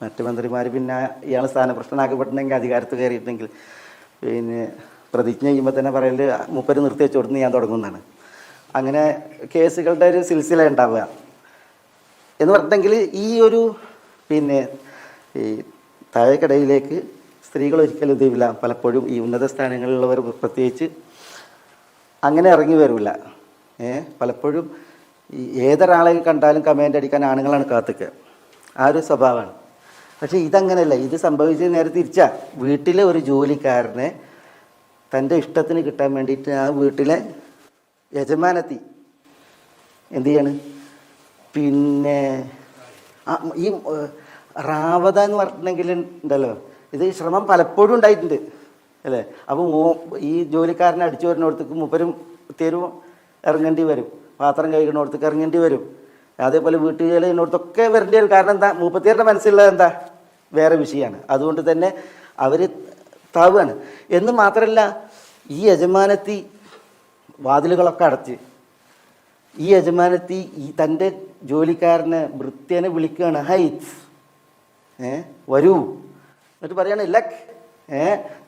മറ്റ് മന്ത്രിമാർ പിന്നെ ഇയാൾ സ്ഥാനഭ്രഷ്ടനാക്കപ്പെട്ടിട്ടുണ്ടെങ്കിൽ, അധികാരത്തിൽ കയറിയിട്ടുണ്ടെങ്കിൽ പിന്നെ പ്രതിജ്ഞ ചെയ്യുമ്പോൾ തന്നെ പറയല് മൂപ്പര് നിർത്തി വെച്ച് കൊടുത്ത് ഞാൻ തുടങ്ങുന്നതാണ്. അങ്ങനെ കേസുകളുടെ ഒരു സിൽസില ഉണ്ടാവുക എന്ന് പറഞ്ഞിട്ടുണ്ടെങ്കിൽ ഈ ഒരു പിന്നെ ഈ താഴേക്കിടയിലേക്ക് സ്ത്രീകൾ ഒരിക്കലും ഇതില്ല. പലപ്പോഴും ഈ ഉന്നത സ്ഥാനങ്ങളിലുള്ളവർ പ്രത്യേകിച്ച് അങ്ങനെ ഇറങ്ങി വരില്ല. പലപ്പോഴും ഈ ഏതൊരാളെ കണ്ടാലും കമൻ്റ് അടിക്കാൻ ആണുങ്ങളാണ് കാത്തുക്കുക. ആ ഒരു സ്വഭാവമാണ്. പക്ഷേ ഇതങ്ങനെയല്ല. ഇത് സംഭവിച്ചത് നേരെ തിരിച്ചാ. വീട്ടിലെ ഒരു ജോലിക്കാരനെ തൻ്റെ ഇഷ്ടത്തിന് കിട്ടാൻ വേണ്ടിയിട്ട് ആ വീട്ടിലെ യജമാനത്തി എന്തു ചെയ്യാണ്? പിന്നെ ഈ റാവത എന്ന് പറഞ്ഞിട്ടുണ്ടെങ്കിൽ ഉണ്ടല്ലോ, ഇത് ശ്രമം പലപ്പോഴും ഉണ്ടായിട്ടുണ്ട് അല്ലേ? അപ്പം ഈ ജോലിക്കാരനെ അടിച്ചു വരുന്നിടത്തേക്ക് മൂപ്പരും തെരുവും ഇറങ്ങേണ്ടി വരും, പാത്രം കഴുകുന്നിടത്തേക്ക് ഇറങ്ങേണ്ടി വരും, അതേപോലെ വീട്ടിൽ ചെയ്യുന്നിടത്തൊക്കെ വരേണ്ടി വരും. കാരണം എന്താ? മൂപ്പത്തിയുടെ മനസ്സിലുള്ളത് എന്താ? വേറെ വിഷയമാണ്. അതുകൊണ്ട് തന്നെ അവർ താവുകയാണ്. എന്ന് മാത്രമല്ല, ഈ യജമാനത്തി വാതിലുകളൊക്കെ അടച്ച് ഈ യജമാനത്തി ഈ തൻ്റെ ജോലിക്കാരനെ ഭൃത്യനെ വിളിക്കുകയാണ്, ഹൈറ്റ് വരൂ. എന്നിട്ട് പറയാണ് ലക്ക്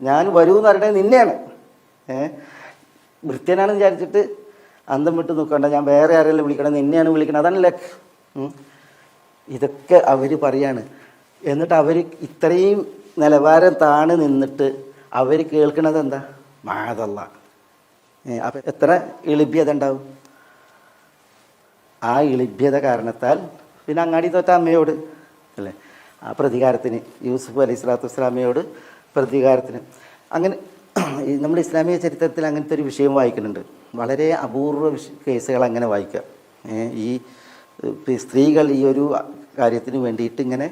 ഞാൻ വരൂ എന്ന് പറയണത് നിന്നെയാണ്. ഭൃത്യനാണെന്ന് വിചാരിച്ചിട്ട് അന്തം വിട്ട് നിൽക്കണ്ട, ഞാൻ വേറെ ആരെല്ലാം വിളിക്കണം, നിന്നെയാണ് വിളിക്കണം, അതാണ് ലക്ക്. ഇതൊക്കെ അവർ പറയാണ്. എന്നിട്ട് അവർ ഇത്രയും നിലവാരം താണു നിന്നിട്ട് അവർ കേൾക്കണത് എന്താ? മാതല്ല. അപ്പം എത്ര എളിഭ്യത ഉണ്ടാവും? ആ എളിഭ്യത കാരണത്താൽ പിന്നെ അങ്ങാടി തോറ്റ അമ്മയോട് അല്ലേ ആ പ്രതികാരത്തിന്, യൂസുഫ് അലൈഹി സ്വലാത്തു വസ്സലാമയോട് പ്രതികാരത്തിന്. അങ്ങനെ നമ്മുടെ ഇസ്ലാമിക ചരിത്രത്തിൽ അങ്ങനത്തെ ഒരു വിഷയം വായിക്കുന്നുണ്ട്. വളരെ അപൂർവ കേസുകൾ അങ്ങനെ വായിക്കാം. ഈ സ്ത്രീകൾ ഈ ഒരു കാര്യത്തിന് വേണ്ടിയിട്ട് ഇങ്ങനെ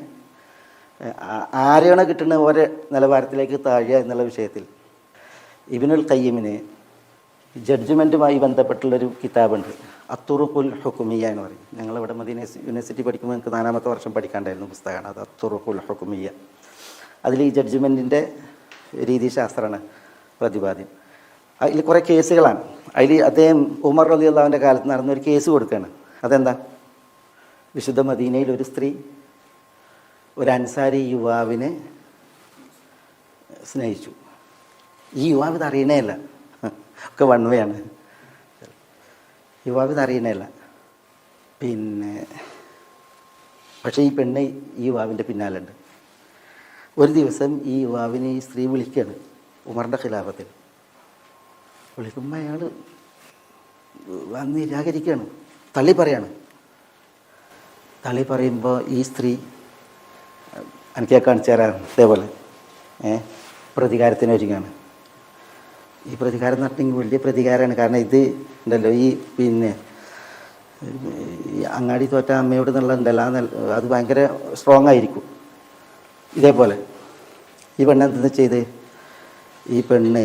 ആരെയാണ് കിട്ടുന്ന ഓരോ നിലവാരത്തിലേക്ക് താഴുക എന്നുള്ള വിഷയത്തിൽ ഇബ്നുൽ ഖയ്യിമിന് ജഡ്ജ്മെൻറ്റുമായി ബന്ധപ്പെട്ടുള്ളൊരു കിതാബുണ്ട്. അത്തുറുഖുൽ ഹുക്കുമിയ എന്ന് പറയും. ഞങ്ങളിവിടെ മദീന യൂണിവേഴ്സിറ്റി പഠിക്കുമ്പോൾ എനിക്ക് 4ാമത്തെ വർഷം പഠിക്കാണ്ടായിരുന്നു പുസ്തകമാണ് അത്, അത്തുറുഖുൽ ഹുക്കുമിയ. അതിൽ ഈ ജഡ്ജ്മെൻറ്റിൻ്റെ രീതിശാസ്ത്രമാണ് പ്രതിപാദ്യം. അതിൽ കുറേ കേസുകളാണ്. അതിൽ അദ്ദേഹം ഉമർ റളിയല്ലാഹുവിൻ്റെ കാലത്ത് നടന്നൊരു കേസ് കൊടുക്കുകയാണ്. അതെന്താ? വിശുദ്ധ മദീനയിൽ ഒരു സ്ത്രീ ഒരു അൻസാരി യുവാവിനെ സ്നേഹിച്ചു. ഈ യുവാവ് ഇത് അറിയണേയല്ല, ഒക്കെ വൺവയാണ്. യുവാവ് ഇത് അറിയണേയല്ല. പക്ഷേ ഈ പെണ്ണ് ഈ യുവാവിൻ്റെ പിന്നാലുണ്ട്. ഒരു ദിവസം ഈ യുവാവിനെ ഈ സ്ത്രീ വിളിക്കുകയാണ് ഉമറിൻ്റെ ഖിലാഫത്തിൽ. വിളിക്കുമ്പോൾ അയാൾ വന്ന് നിരാകരിക്കുകയാണ്, തള്ളി പറയാണ്. തള്ളി പറയുമ്പോൾ ഈ സ്ത്രീ എനിക്ക് കാണിച്ചു തരാം ഇതേപോലെ പ്രതികാരത്തിന് ഒരുങ്ങാണ്. ഈ പ്രതികാരം എന്ന് പറഞ്ഞെങ്കിൽ വലിയ പ്രതികാരമാണ്. കാരണം ഇത് ഉണ്ടല്ലോ, ഈ അങ്ങാടി തോറ്റ അമ്മയോട് എന്നുള്ളതുണ്ടല്ലോ, അത് ഭയങ്കര സ്ട്രോങ് ആയിരിക്കും. ഇതേപോലെ ഈ പെണ്ണ് എന്താ ചെയ്ത്, ഈ പെണ്ണ്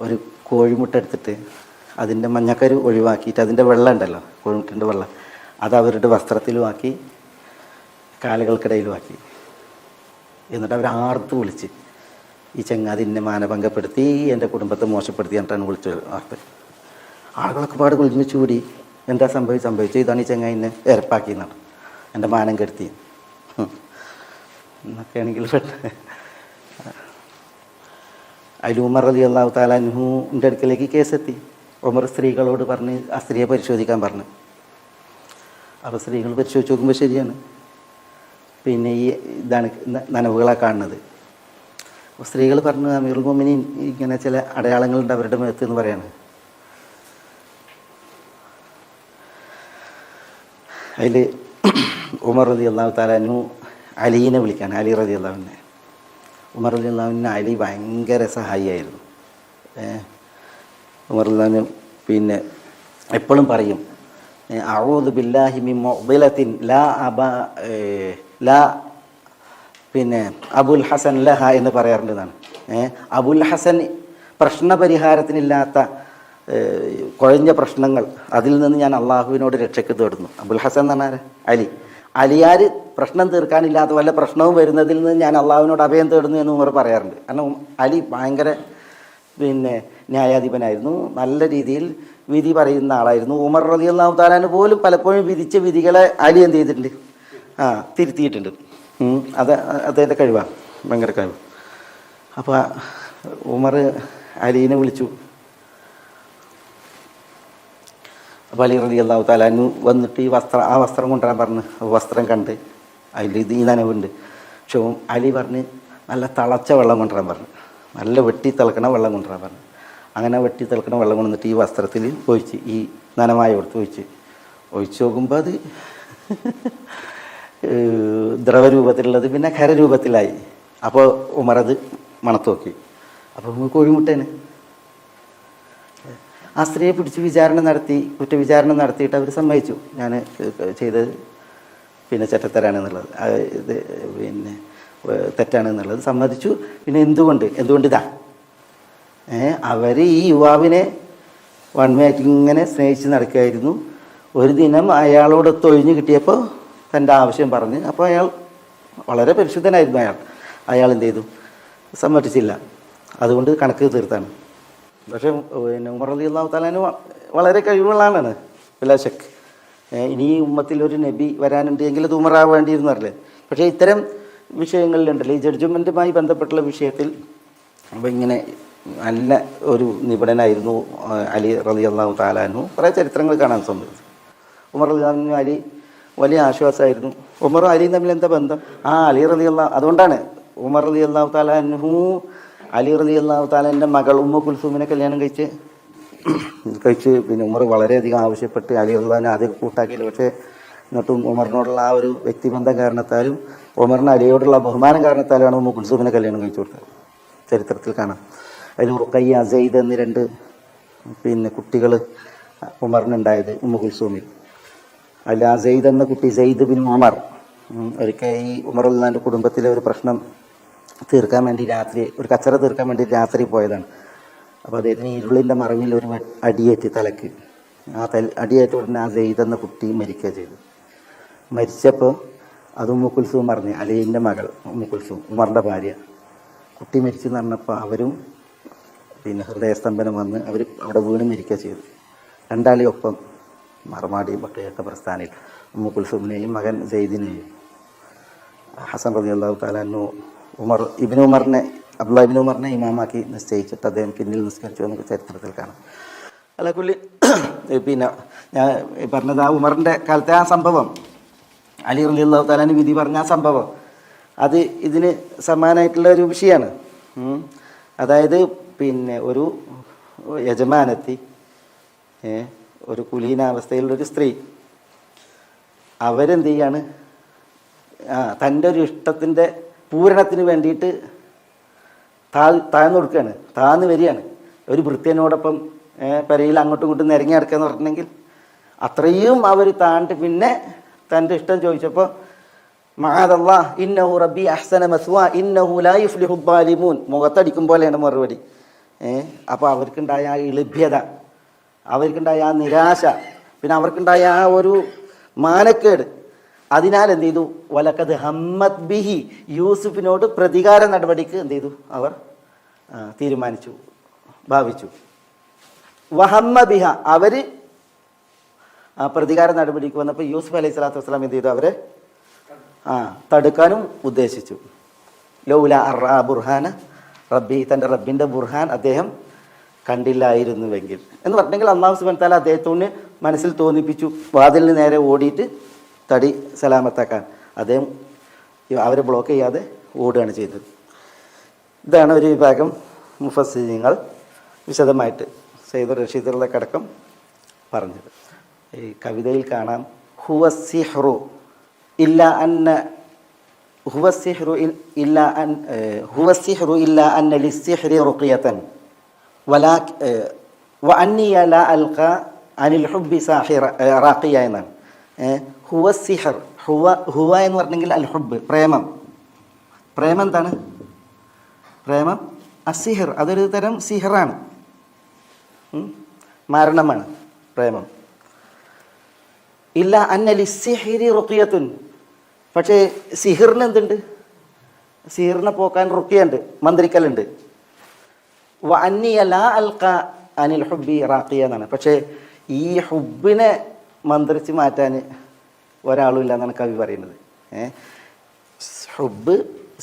ഒരു കോഴിമുട്ട എടുത്തിട്ട് അതിൻ്റെ മഞ്ഞക്കരു ഒഴിവാക്കിയിട്ട് അതിൻ്റെ വെള്ളം ഉണ്ടല്ലോ, കോഴിമുട്ടൻ്റെ വെള്ളം, അത് അവരുടെ വസ്ത്രത്തിലുമാക്കി കാലുകൾക്കിടയിലുമാക്കി. എന്നിട്ട് അവർ ആർത്ത് വിളിച്ച് ഈ ചങ്ങാതി എന്നെ മാനഭംഗപ്പെടുത്തി, എൻ്റെ കുടുംബത്തെ മോശപ്പെടുത്തി എന്നിട്ടാണ് വിളിച്ച് ആർത്ത്. ആളുകളൊക്കെ പാട് വിളിച്ച് കൂടി എന്താ സംഭവിച്ചു, ഇതാണ് ഈ ചങ്ങാതി എന്നെ ഇരപ്പാക്കിയെന്നാണ്, എൻ്റെ മാനം കെടുത്തി എന്നൊക്കെയാണെങ്കിൽ അതിൽ ഉമർ റളിയല്ലാഹു തആല അൻഹുവിൻ്റെ അടുക്കലേക്ക് കേസെത്തി. ഉമർ സ്ത്രീകളോട് പറഞ്ഞ് ആ സ്ത്രീയെ പരിശോധിക്കാൻ പറഞ്ഞു. അപ്പോൾ സ്ത്രീകൾ പരിശോധിച്ച് നോക്കുമ്പോൾ ശരിയാണ്, ഈ ഇതാണ് നനവുകളാണ് കാണുന്നത്. അപ്പോൾ സ്ത്രീകൾ പറഞ്ഞു, അമീറുൽ മുഅ്മിനീൻ ഇങ്ങനെ ചില അടയാളങ്ങളുണ്ട് അവരുടെ മുഖത്ത് എന്ന് പറയാണ്. അതിൽ ഉമർ റളിയല്ലാഹു തആല അൻഹു അലീനെ വിളിക്കാൻ, അലി റളിയല്ലാഹുവിനെ. ഉമർ റളിയല്ലാഹുവിന് അലി ഭയങ്കര സഹായിയായിരുന്നു. ഉമർ റളിയല്ലാഹുവിന് എപ്പോഴും പറയും, അഊദു ബില്ലാഹി മിൻ മുഅ്ദിലത്തിൻ ലാ അബുൽ ഹസൻ ലഹ എന്ന് പറയാറുണ്ടെന്നാണ്. അബുൽ ഹസൻ പ്രശ്നപരിഹാരത്തിനില്ലാത്ത കുഴഞ്ഞ പ്രശ്നങ്ങൾ, അതിൽ നിന്ന് ഞാൻ അള്ളാഹുവിനോട് രക്ഷയ്ക്ക് തേടുന്നു. അബുൽ ഹസൻ എന്ന് പറഞ്ഞാൽ അലിയാർ പ്രശ്നം തീർക്കാനില്ലാത്ത വല്ല പ്രശ്നവും വരുന്നതിൽ നിന്ന് ഞാൻ അള്ളാഹുവിനോട് അഭയം തേടുന്നു എന്ന് ഉമർ പറയാറുണ്ട്. കാരണം അലി ഭയങ്കര ന്യായാധിപനായിരുന്നു, നല്ല രീതിയിൽ വിധി പറയുന്ന ആളായിരുന്നു. ഉമർ റളിയല്ലാഹു തആല പോലും പലപ്പോഴും വിധിച്ച വിധികളെ അലി എന്ത് ചെയ്തിട്ടുണ്ട്, തിരുത്തിയിട്ടുണ്ട്. അത് അദ്ദേഹത്തിൻ്റെ കഴിവാണ്, ഭയങ്കര കഴിവ്. അപ്പോൾ ഉമർ അലീനെ വിളിച്ചു. അപ്പോൾ അലി റളിയല്ലാഹു തആല വന്നിട്ട് ആ വസ്ത്രം കൊണ്ടുവരാൻ പറഞ്ഞു. വസ്ത്രം കണ്ട് അതിൽ ഈ നനവുണ്ട്. പക്ഷേ അലി പറഞ്ഞ് നല്ല തിളച്ച വെള്ളം കൊണ്ടുവരാൻ പറഞ്ഞു, നല്ല വെട്ടി തിളക്കണ വെള്ളം കൊണ്ടുവരാൻ പറഞ്ഞു. അങ്ങനെ വെട്ടി തിളക്കണ വെള്ളം കൊണ്ടുവന്നിട്ട് ഈ വസ്ത്രത്തിൽ ഒഴിച്ച്, ഈ നനമായ കൊടുത്ത് ഒഴിച്ച് നോക്കുമ്പോൾ അത് ദ്രവരൂപത്തിലുള്ളത് പിന്നെ ഖരരൂപത്തിലായി. അപ്പോൾ ഉമറത് മണത്ത് നോക്കി. അപ്പോൾ കോഴിമുട്ടേന് ആ സ്ത്രീയെ പിടിച്ച് കുറ്റവിചാരണ നടത്തിയിട്ട് അവർ സമ്മതിച്ചു, ഞാൻ ചെയ്തത് ചെറ്റത്തരാണെന്നുള്ളത്, ഇത് തെറ്റാണെന്നുള്ളത് സമ്മതിച്ചു. പിന്നെ എന്തുകൊണ്ട് ഇതാ അവർ ഈ യുവാവിനെ വൺമയായിട്ട് ഇങ്ങനെ സ്നേഹിച്ച് നടക്കുകയായിരുന്നു. ഒരു ദിനം അയാളോട് തൊഴിഞ്ഞ് കിട്ടിയപ്പോൾ തൻ്റെ ആവശ്യം പറഞ്ഞ്, അപ്പോൾ അയാൾ വളരെ പരിശുദ്ധനായിരുന്നു. അയാൾ എന്ത് ചെയ്തു, സമ്മതിച്ചില്ല. അതുകൊണ്ട് കണക്ക് തീർത്താണ്. പക്ഷേ ഉമർ റളിയല്ലാഹു തആല വളരെ കഴിവുള്ള ആളാണ്, ബിലാ ശക്ക്. ഇനി ഈ ഉമ്മത്തിൽ ഒരു നബി വരാനുണ്ട് എങ്കിൽ അത് ഉമറാവേണ്ടിയിരുന്നു അറിയില്ലേ. പക്ഷേ ഇത്തരം വിഷയങ്ങളിലുണ്ടല്ലോ, ഈ ജഡ്ജ്മെൻറ്റുമായി ബന്ധപ്പെട്ടുള്ള വിഷയത്തിൽ അപ്പോൾ ഇങ്ങനെ നല്ല ഒരു നിപുണനായിരുന്നു അലി റളിയല്ലാഹു തആല അൻഹു. കുറേ ചരിത്രങ്ങൾ കാണാൻ സംഭവിച്ചു. ഉമർ റളിയല്ലാഹു അലി വലിയ ആശ്വാസമായിരുന്നു. ഉമറും അലിയും തമ്മിൽ എന്താ ബന്ധം? അലി റളിയല്ലാഹു, അതുകൊണ്ടാണ് ഉമർ റളിയല്ലാഹു തആല അൻഹു അലി റളിയല്ലാഹു തആലൻ്റെ മകൾ ഉമ്മു കുൽസൂമിനെ കല്യാണം കഴിച്ച് പിന്നെ ഉമർ വളരെയധികം ആവശ്യപ്പെട്ട് അലി റളിയല്ലാഹുവിനെ ആദ്യം കൂട്ടാക്കിയില്ല. പക്ഷേ എന്നിട്ടും ഉമറിനോടുള്ള ആ ഒരു വ്യക്തിബന്ധം കാരണത്താലും ഉമറിന് അലിയോടുള്ള ബഹുമാനം കാരണത്താലാണ് ഉമ്മു കുൽസൂമിനെ കല്യാണം കഴിച്ചു കൊടുത്തത്. ചരിത്രത്തിൽ കാണാം. അതിൽ റുഖയ്യ, സെയ്ദ് എന്നീ 2 കുട്ടികൾ ഉമറിനുണ്ടായത് ഉമ്മു കുൽസൂമിൽ. അതിൽ ആ സെയ്ദ് എന്ന കുട്ടി സെയ്ദ് ബിൻ ഉമർ ഒരിക്കൽ ഈ ഉമർ റളിയല്ലാഹുവിൻ്റെ കുടുംബത്തിലെ ഒരു പ്രശ്നം തീർക്കാൻ വേണ്ടി ഒരു കച്ചറ തീർക്കാൻ വേണ്ടി രാത്രി പോയതാണ്. അപ്പോൾ അദ്ദേഹത്തിന് ഇരുളിൻ്റെ മറവിൽ ഒരു അടിയേറ്റ് തലക്ക്. ആ അടിയേറ്റ ഉടനെ ആ സെയ്ദ് എന്ന കുട്ടി മരിക്കുക ചെയ്തു. മരിച്ചപ്പോൾ അത് ഉമ്മു കുൽസൂം പറഞ്ഞു, അലിൻ്റെ മകൾ ഉമ്മു കുൽസൂം, ഉമറിൻ്റെ ഭാര്യ. കുട്ടി മരിച്ചെന്ന് പറഞ്ഞപ്പോൾ അവരും പിന്നെ ഹൃദയസ്തംഭനം വന്ന് അവർ അവിടെ വീണ് മരിക്കുക ചെയ്തു. രണ്ടാളെയും ഒപ്പം മറുമാടി ബക്കയൊക്കെ പ്രസ്ഥാനിൽ ഉമ്മു കുൽസൂമിനെയും മകൻ സെയ്ദിനെയും ഹസൻ റളിയല്ലാഹു തആല അൻഹു ഇബ്നു ഉമറിനെ അബ്ദുല്ലാഹ് ഇബ്നു ഉമറിനെ ഇമാമാക്കി നിശ്ചയിച്ചിട്ട് അദ്ദേഹം പിന്നിൽ നിസ്കരിച്ചു എന്നൊക്കെ ചരിത്രത്തിൽ കാണാം. അലക്കുല്ലി പിന്നെ ഞാൻ പറഞ്ഞത് ആ ഉമറിൻ്റെ കാലത്തെ ആ സംഭവം, അലി റളിയല്ലാഹു തആല അൻഹു വിധി പറഞ്ഞ ആ സംഭവം, അത് ഇതിന് സമാനമായിട്ടുള്ള ഒരു വിഷയമാണ്. അതായത് പിന്നെ ഒരു യജമാനത്തി, ഒരു കുലീനാവസ്ഥയിലുള്ളൊരു സ്ത്രീ, അവരെന്ത് ചെയ്യാണ്, തൻ്റെ ഒരു ഇഷ്ടത്തിൻ്റെ പൂരണത്തിന് വേണ്ടിയിട്ട് താഴ്ന്നു കൊടുക്കുകയാണ്, താഴ്ന്നു വരികയാണ്. ഒരു ഭൃത്യനോടൊപ്പം പെരയിൽ അങ്ങോട്ടും ഇങ്ങോട്ടും നിരങ്ങി നടക്കുക എന്ന് പറഞ്ഞിട്ടുണ്ടെങ്കിൽ അത്രയും അവർ താണ്ട് പിന്നെ തൻ്റെ ഇഷ്ടം ചോദിച്ചപ്പോൾ മഅദല്ലാഹ് ഇന്നഹു റബ്ബി അഹ്സന മസ്വാ ഇന്നഹു ലാ യുഫ്ലിഹു ദ്ദാലിമൂൻ, മുഖത്തടിക്കും പോലെയാണ് മറുപടി. അപ്പോൾ അവർക്കുണ്ടായ ആ ഇളിഭ്യത, അവർക്കുണ്ടായ ആ നിരാശ, പിന്നെ അവർക്കുണ്ടായ ആ ഒരു മാനക്കേട്, അതിനാൽ എന്ത് ചെയ്തു, വലക്കത് ഹമ്മത് ബിഹി, യൂസുഫിനോട് പ്രതികാര നടപടിക്ക് എന്ത് ചെയ്തു, അവർ തീരുമാനിച്ചു, ഭാവിച്ചു. വഹമ്മ ബിഹ, അവർ പ്രതികാര നടപടിക്ക് വന്നപ്പോൾ യൂസുഫ് അലൈഹി സ്വലാത്തു വസ്സലാം എന്ത് ചെയ്തു, അവരെ തടുക്കാനും ഉദ്ദേശിച്ചു. ലൗല അറാ ബുർഹാന റബ്ബി, തൻ്റെ റബ്ബിൻ്റെ ബുർഹാൻ അദ്ദേഹം കണ്ടില്ലായിരുന്നുവെങ്കിൽ എന്ന് പറഞ്ഞെങ്കിൽ അല്ലാഹു സുബ്ഹാനഹു വ തആല അദ്ദേഹത്തോട് മനസ്സിൽ തോന്നിപ്പിച്ചു, വാതിലിന് നേരെ ഓടിയിട്ട് തടി സലാമത്താക്കാൻ. അദ്ദേഹം അവരെ ബ്ലോക്ക് ചെയ്യാതെ ഓടുകയാണ് ചെയ്തത്. ഇതാണ് ഒരു വിഭാഗം മുഫസ്സിരീങ്ങൾ വിശദമായിട്ട് സയ്യിദ് റഷീദുള്ളക്ക് അടക്കം പറഞ്ഞത്. ഈ കവിതയിൽ കാണാം, ഹുവസ്സിഹ്റു ഇല്ല അന്ന ഹുവസ്സിഹ്റു ഇല്ല അൻ ഹുവസ്സിഹ്റു ഇല്ല അന്ന ലിസ്സിഹ്രി റുഖിയതൻ വലാ വഅന്നി ലാ അൽഖ അനിൽ ഹുബ്ബി സാഹിറ റാഖിയ എന്നാണ്. ഹുവസ്സിഹർ, ഹുവ എന്ന് പറഞ്ഞെങ്കിൽ അൽ ഹുബ്, പ്രേമം. പ്രേമം എന്താണ്? പ്രേമം അസിഹർ, അതൊരു തരം സിഹറാണ്, മരണമാണ് പ്രേമം. ഇല്ല അന്നലി സിഹിരി റുഖിയത്തുൻ, പക്ഷേ സിഹിറിന് എന്തുണ്ട്? സിഹിറിനെ പോക്കാൻ റുഖിയുണ്ട്, മന്ത്രിക്കലുണ്ട്. വ അന്നിയ ലാ അൽഖ അനിൽ ഹുബ്ബി റാഖിയ എന്നാണ്. പക്ഷേ ഈ ഹുബിനെ മന്ത്രിച്ച് മാറ്റാൻ ഒരാളും ഇല്ല എന്നാണ് കവി പറയുന്നത്. ഹുബ്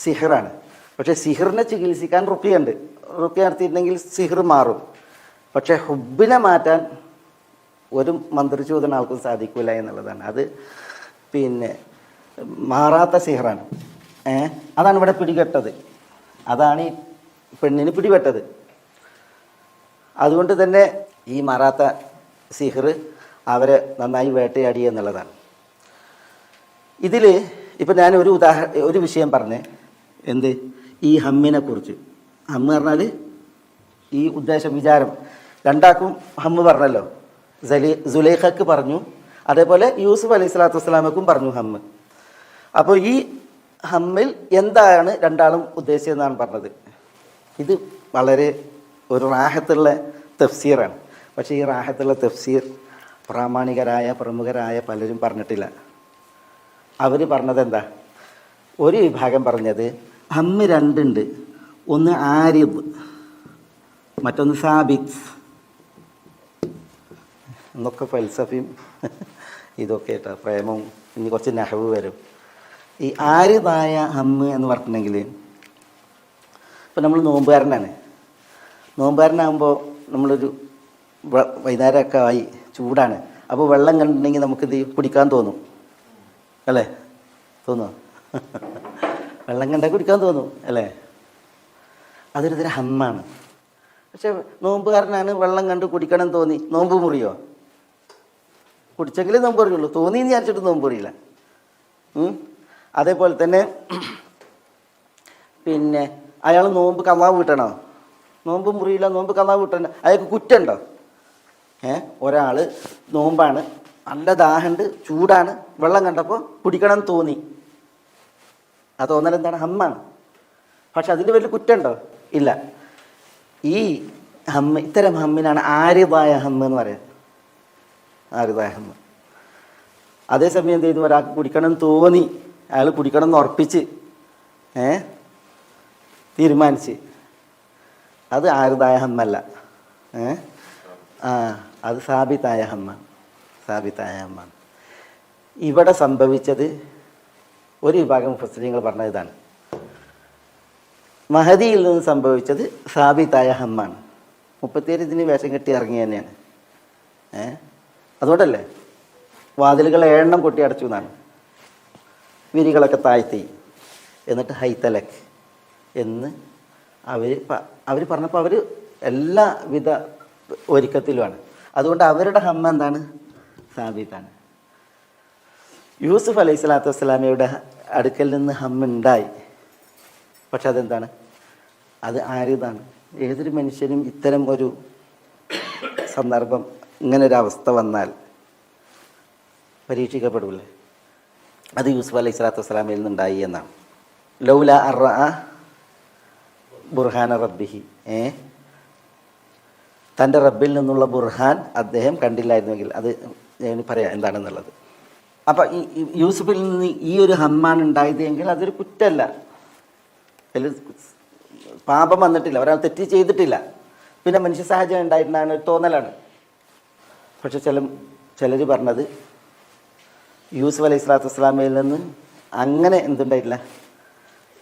സിഹിറാണ്, പക്ഷേ സിഹിറിനെ ചികിത്സിക്കാൻ റുഖിയുണ്ട്. റുഖിയ നടത്തിയിട്ടുണ്ടെങ്കിൽ സിഹിർ മാറും. പക്ഷേ ഹുബിനെ മാറ്റാൻ ഒരു മന്ത്രിച്ചൂതന ആൾക്കും സാധിക്കില്ല എന്നുള്ളതാണ്. അത് പിന്നെ മാറാത്ത സിഹിറാണ്. അതാണ് ഇവിടെ പിടികെട്ടത്, അതാണ് ഈ പെണ്ണിന് പിടിപെട്ടത്. അതുകൊണ്ട് തന്നെ ഈ മാറാത്ത സിഹിർ അവരെ നന്നായി വേട്ടയാടി എന്നുള്ളതാണ്. ഇതിൽ ഇപ്പം ഞാൻ ഒരു വിഷയം പറഞ്ഞേ, എന്ത്, ഈ ഹമ്മിനെ കുറിച്ച്. ഹമ്മ് പറഞ്ഞാൽ ഈ ഉദ്ദേശം, വിചാരം. രണ്ടാക്കും ഹമ്മ് പറഞ്ഞല്ലോ, സുലൈഖക്ക് പറഞ്ഞു, അതേപോലെ യൂസുഫ് അലൈഹി സ്വലാത്തു വസ്സലാമക്കും പറഞ്ഞു ഹമ്മ്. അപ്പോൾ ഈ ഹമ്മിൽ എന്താണ് രണ്ടാളും ഉദ്ദേശിച്ചതെന്നാണ് പറഞ്ഞത്. ഇത് വളരെ ഒരു റാഹത്തുള്ള തഫ്സീറാണ്. പക്ഷേ ഈ റാഹത്തുള്ള തഫ്സീർ പ്രാമാണികരായ പ്രമുഖരായ പലരും പറഞ്ഞിട്ടില്ല. അവർ പറഞ്ഞത് എന്താ, ഒരു വിഭാഗം പറഞ്ഞത് ഹമ്മ് രണ്ടുണ്ട്, ഒന്ന് ആരിദ്, മറ്റൊന്ന് സാബിത്ത് എന്നൊക്കെ ഫൽസഫയും ഇതൊക്കെ കേട്ടോ, പ്രേമവും ഇനി കുറച്ച് നഹവ് വരും. ഈ ആരിദായ ഹമ്മ് എന്ന് പറഞ്ഞിട്ടുണ്ടെങ്കിൽ, ഇപ്പം നമ്മൾ നോമ്പുകാരനാണ്. നോമ്പുകാരനാകുമ്പോൾ നമ്മളൊരു വൈകുന്നേരമൊക്കെ ആയി, ചൂടാണ്. അപ്പോൾ വെള്ളം കണ്ടിട്ടുണ്ടെങ്കിൽ നമുക്ക് ഇത് കുടിക്കാൻ തോന്നും, അല്ലേ? തോന്നുമോ? വെള്ളം കണ്ടാൽ കുടിക്കാൻ തോന്നും, അല്ലേ? അതൊരു തരം ഹമ്മാണ്. പക്ഷെ നോമ്പുകാരനാണ്, വെള്ളം കണ്ട് കുടിക്കണം തോന്നി, നോമ്പ് മുറിയോ? കുടിച്ചെങ്കിലേ നോമ്പ് അറിയുള്ളൂ, തോന്നി എന്ന് വിചാരിച്ചിട്ട് നോമ്പ് അറിയില്ല. അതേപോലെ തന്നെ പിന്നെ അയാൾ നോമ്പ് കള്ളാവ് വീട്ടണോ? നോമ്പ് മുറിയില്ല, നോമ്പ് കള്ളാവ് വീട്ടണ്ട, അയാൾക്ക് കുറ്റുണ്ടോ? ഒരാൾ നോമ്പാണ്, നല്ല ദാഹമുണ്ട്, ചൂടാണ്, വെള്ളം കണ്ടപ്പോൾ കുടിക്കണം തോന്നി, ആ തോന്നൽ എന്താണ്? ഹമ്മാണ്. പക്ഷെ അതിൻ്റെ വലിയ കുറ്റുണ്ടോ? ഇല്ല. ഈ ഹമ്മ്, ഇത്തരം ഹമ്മിനാണ് ആരിദായ ഹമ്മ് എന്ന് പറയുന്നത്. ആരിതായ ഹമ്മ്. അതേസമയം എന്ത് ചെയ്തു, ഒരാൾക്ക് കുടിക്കണം തോന്നി, അയാൾ കുടിക്കണം എന്ന് ഉറപ്പിച്ച് തീരുമാനിച്ച്, അത് ആരിതായ ഹമ്മല്ല. അത് സാബിത്തായ ഹമ്മാണ്. സാബിത്തായ ഹമ്മാണ്. ഇവിടെ സംഭവിച്ചത് ഒരു വിഭാഗം മുഫസ്സിരീങ്ങൾ പറഞ്ഞ ഇതാണ്, മഹദിയിൽ നിന്ന് സംഭവിച്ചത് സാബിത്തായ ഹമ്മാണ്. 37 ഇതിന് വേഷം കെട്ടി ഇറങ്ങി തന്നെയാണ്. അതുകൊണ്ടല്ലേ വാതിലുകൾ 7 കൊട്ടി അടച്ചു എന്നാണ്, വിരികളൊക്കെ താഴ്ത്തി, എന്നിട്ട് ഹൈത്തലക്ക് എന്ന് അവർ പറഞ്ഞപ്പോൾ അവർ എല്ലാവിധ ഒരുക്കത്തിലുമാണ്. അതുകൊണ്ട് അവരുടെ ഹമ്മ എന്താണ്? സാബിത്താണ്. യൂസുഫ് അലൈഹി സ്വലാത്തു വസ്സലാമയുടെ അടുക്കൽ നിന്ന് ഹമ്മുണ്ടായി, പക്ഷെ അതെന്താണ്? അത് ആരിതാണ്. ഏതൊരു മനുഷ്യനും ഇത്തരം ഒരു സന്ദർഭം, ഇങ്ങനൊരവസ്ഥ വന്നാൽ പരീക്ഷിക്കപ്പെടില്ലേ? അത് യൂസുഫ് അലൈഹി സ്വലാത്തു വസ്സലാമയിൽ നിന്നുണ്ടായി എന്നാണ്. ലൗല അർറഅ ബുർഹാന റബ്ബിഹി, തൻ്റെ റബ്ബിൽ നിന്നുള്ള ബുർഹാൻ അദ്ദേഹം കണ്ടില്ലായിരുന്നെങ്കിൽ, അത് ഞാൻ പറയാം എന്താണെന്നുള്ളത്. അപ്പം ഈ യൂസുഫിൽ നിന്ന് ഈ ഒരു ഹമ്മാണ് ഉണ്ടായത് എങ്കിൽ അതൊരു കുറ്റമല്ല, അതിൽ പാപം വന്നിട്ടില്ല, ഒരാൾ തെറ്റ് ചെയ്തിട്ടില്ല, പിന്നെ മനുഷ്യ സാഹചര്യം ഉണ്ടായിട്ടുണ്ടാകുന്ന ഒരു തോന്നലാണ്. പക്ഷെ ചിലർ പറഞ്ഞത് യൂസുഫ് അലൈഹി സ്വലാത്തു വസ്സലാമയിൽ നിന്ന് അങ്ങനെ എന്തുണ്ടായിട്ടില്ല,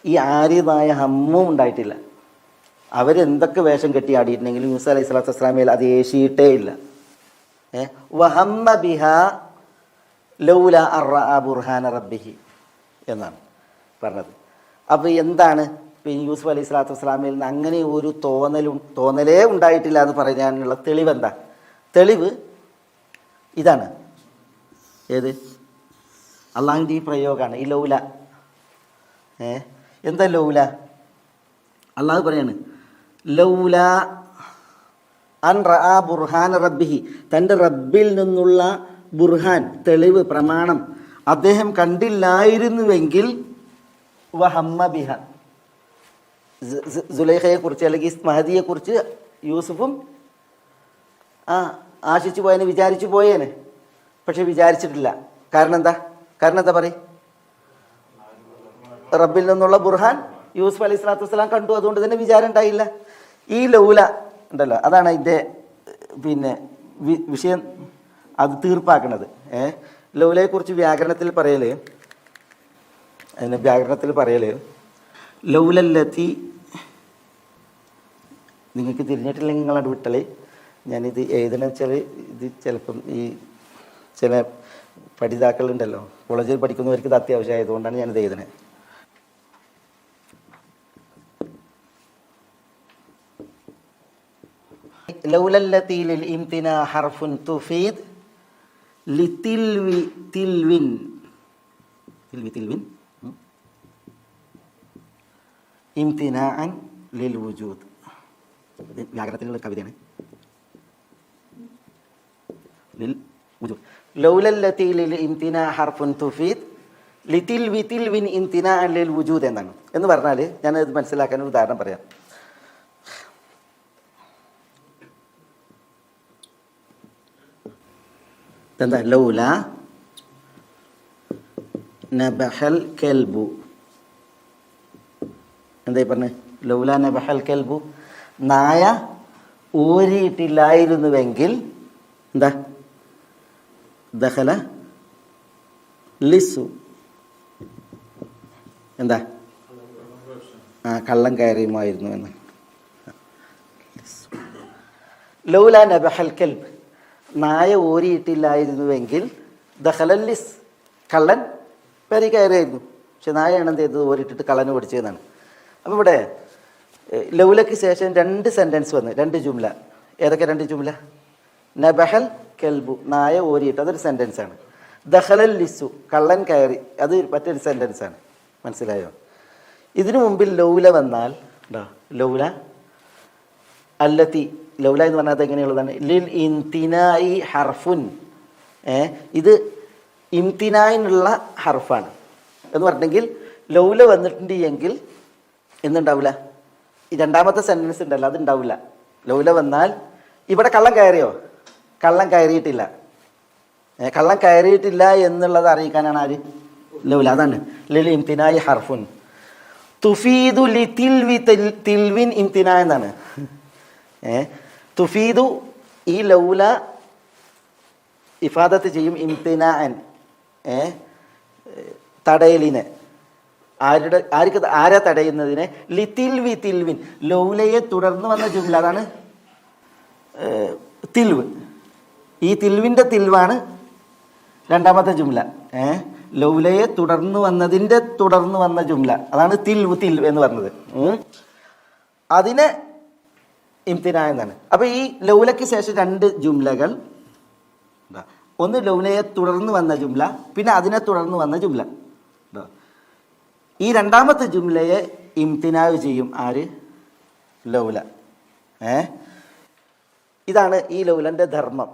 ഈ ആര്യമായ ഹമ്മും ഉണ്ടായിട്ടില്ല. അവരെന്തൊക്കെ വേഷം കെട്ടി ആടിയിട്ടുണ്ടെങ്കിലും യൂസുഫ് അലൈഹി സ്വലാത്തു വസ്സലാമയിൽ അത് ഏശിയിട്ടേ ഇല്ല. വഹമ്മ ബിഹ ലൗല അർറഅ ബുർഹാന റബ്ബിഹി എന്നാണ് പറഞ്ഞത്. അപ്പോൾ എന്താണ് യൂസുഫ് അലൈഹി സ്വലാത്തു വസ്സലാമയിൽ നിന്ന് അങ്ങനെ ഒരു തോന്നലേ ഉണ്ടായിട്ടില്ല എന്ന് പറയാനുള്ള തെളിവ് എന്താ? തെളിവ് ഇതാണ്. ഏത്? അള്ളാഹുവിൻ്റെ ഈ പ്രയോഗമാണ്, ഈ ലൗല. എന്താ ലൗല? അള്ളാഹു പറയാണ് ലൗല അൻ റഅ ബുർഹാന റബ്ബിഹി, തൻ്റെ റബ്ബിൽ നിന്നുള്ള ബുർഹാൻ, തെളിവ്, പ്രമാണം അദ്ദേഹം കണ്ടില്ലായിരുന്നുവെങ്കിൽ വഹമ്മ ബിഹ, സുലൈഖയെക്കുറിച്ച് അല്ലെങ്കിൽ മഹദിയെക്കുറിച്ച് യൂസുഫും ആശിച്ചു പോയേനെ, വിചാരിച്ചു പോയേനെ. പക്ഷെ വിചാരിച്ചിട്ടില്ല. കാരണം എന്താ പറയും? റബ്ബിൽ നിന്നുള്ള ബുർഹാൻ യൂസുഫ് അലൈഹി സ്വലാത്തു വസ്സലാം കണ്ടു, അതുകൊണ്ട് തന്നെ വിചാരം ഉണ്ടായില്ല. ഈ ലൗല ഉണ്ടല്ലോ, അതാണ് അതിൻ്റെ വിഷയം, അത് തീർപ്പാക്കണത്. ലൗലയെക്കുറിച്ച് വ്യാകരണത്തിൽ പറയല് ലൗലല്ലത്തി, നിങ്ങൾക്ക് തിരിഞ്ഞിട്ടില്ലെങ്കിൽ നിങ്ങളത് വിട്ടളേ. ഞാനിത് എഴുതണമെന്ന് വെച്ചാൽ ഇത് ചിലപ്പം ഈ ചില പഠിതാക്കളുണ്ടല്ലോ, കോളേജിൽ പഠിക്കുന്നവർക്ക് ഇത് അത്യാവശ്യമായതുകൊണ്ടാണ് ഞാനിത് എഴുതണേ. ലൗലല്ലത്തി ലിൽ ഇംതിനാ ഹർഫുൻ തുഫീദ് ലിതിൽവി തിൽവിൻ ഇംതിനാഅൻ ലിൽ വുജൂദ്. വ്യാകരണത്തിലുള്ള കവിതയാണ്. ലിൽ വുജൂദ് ലൗലല്ലത്തി ലിൽ ഇംതിനാ ഹർഫുൻ തുഫീദ് ലിതിൽവി തിൽവിൻ ഇംതിനാഅൻ ലിൽ വുജൂദ് എന്നാണ്. എന്ന് പറഞ്ഞാൽ ഞാനത് മനസ്സിലാക്കാൻ ഒരു ഉദാഹരണം പറയാം. എന്താ ലൗല നബഹൽ കൽബു, എന്തായി പറഞ്ഞ്? ലൗല നബഹൽ കൽബു, നായ ഊരിയിട്ടില്ലായിരുന്നുവെങ്കിൽ എന്താ? ദഖല ലിസു, എന്താ? കള്ളം കയറിയുമായിരുന്നു എന്ന്. ലൗല നബഹൽ കൽബ്, നായ ഓരിയിട്ടില്ലായിരുന്നുവെങ്കിൽ ദഖലൽ ലിസ്, കള്ളൻ പെരി കയറിയായിരുന്നു. പക്ഷെ നായയാണ് എന്ത് ചെയ്തത്? ഓരിയിട്ടിട്ട് കള്ളന് പിടിച്ചതെന്നാണ്. അപ്പോൾ ഇവിടെ ലൗലയ്ക്ക് ശേഷം 2 സെൻറ്റൻസ് വന്ന്, 2 ജുംല. ഏതൊക്കെ 2 ജുംല? നബഹൽ കെൽബു, നായ ഓരിയിട്ട്, അതൊരു സെൻറ്റൻസാണ്. ദഖലൽ ലിസു, കള്ളൻ കയറി, അത് മറ്റൊരു സെൻറ്റൻസാണ്. മനസ്സിലായോ? ഇതിനു മുമ്പിൽ ലൗല വന്നാൽ ലൗല അല്ലത്തി, ലൗല എന്ന് പറഞ്ഞാൽ എങ്ങനെയുള്ളതാണ്? ലിൽ ഇംതിനായി ഹർഫുൻ, ഇത് ഇംതിനായിനുള്ള ഹർഫാണ് എന്ന് പറഞ്ഞെങ്കിൽ ലൗല വന്നിട്ടുണ്ട് എങ്കിൽ എന്തുണ്ടാവില്ല? ഈ രണ്ടാമത്തെ സെൻറ്റൻസ് ഉണ്ടല്ലോ, അതുണ്ടാവില്ല. ലൗല വന്നാൽ ഇവിടെ കള്ളം കയറിയോ? കള്ളം കയറിയിട്ടില്ല. കള്ളം കയറിയിട്ടില്ല എന്നുള്ളത് അറിയിക്കാനാണ് ആര് ലൗല. അതാണ് ലിൽ ഇംതിനായി ഹർഫുൻ തുഫീദു ലി തിൽവി തിൽവിൻ ഇംതിന എന്നാണ്. തുഫീദു ഈ ലൗല ഇഫാദത്ത് ചെയ്യും ഇംതിനാൻ തടയലിനെ. ആരാ തടയുന്നതിനെ? ലിതിൽവി തിൽവിൻ ലൗലയെ തുടർന്ന് വന്ന ജുംല. അതാണ് തിൽവ്. ഈ തിൽവിൻ്റെ തിൽവാണ് രണ്ടാമത്തെ ജുംല. ലൗലയെ തുടർന്ന് വന്ന ജുംല അതാണ് തിൽവ് എന്ന് പറഞ്ഞത്. അതിനെ ഇംതിന എന്നാണ്. അപ്പൊ ഈ ലൗലയ്ക്ക് ശേഷം രണ്ട് ജുംലകൾ, ഒന്ന് ലൗലയെ തുടർന്ന് വന്ന ജുംല, പിന്നെ അതിനെ തുടർന്ന് വന്ന ജുംല. ഈ രണ്ടാമത്തെ ജുംലയെ ഇംതിനാവ് ചെയ്യും ആര്? ലൗല. ഇതാണ് ഈ ലൗലൻ്റെ ധർമ്മം.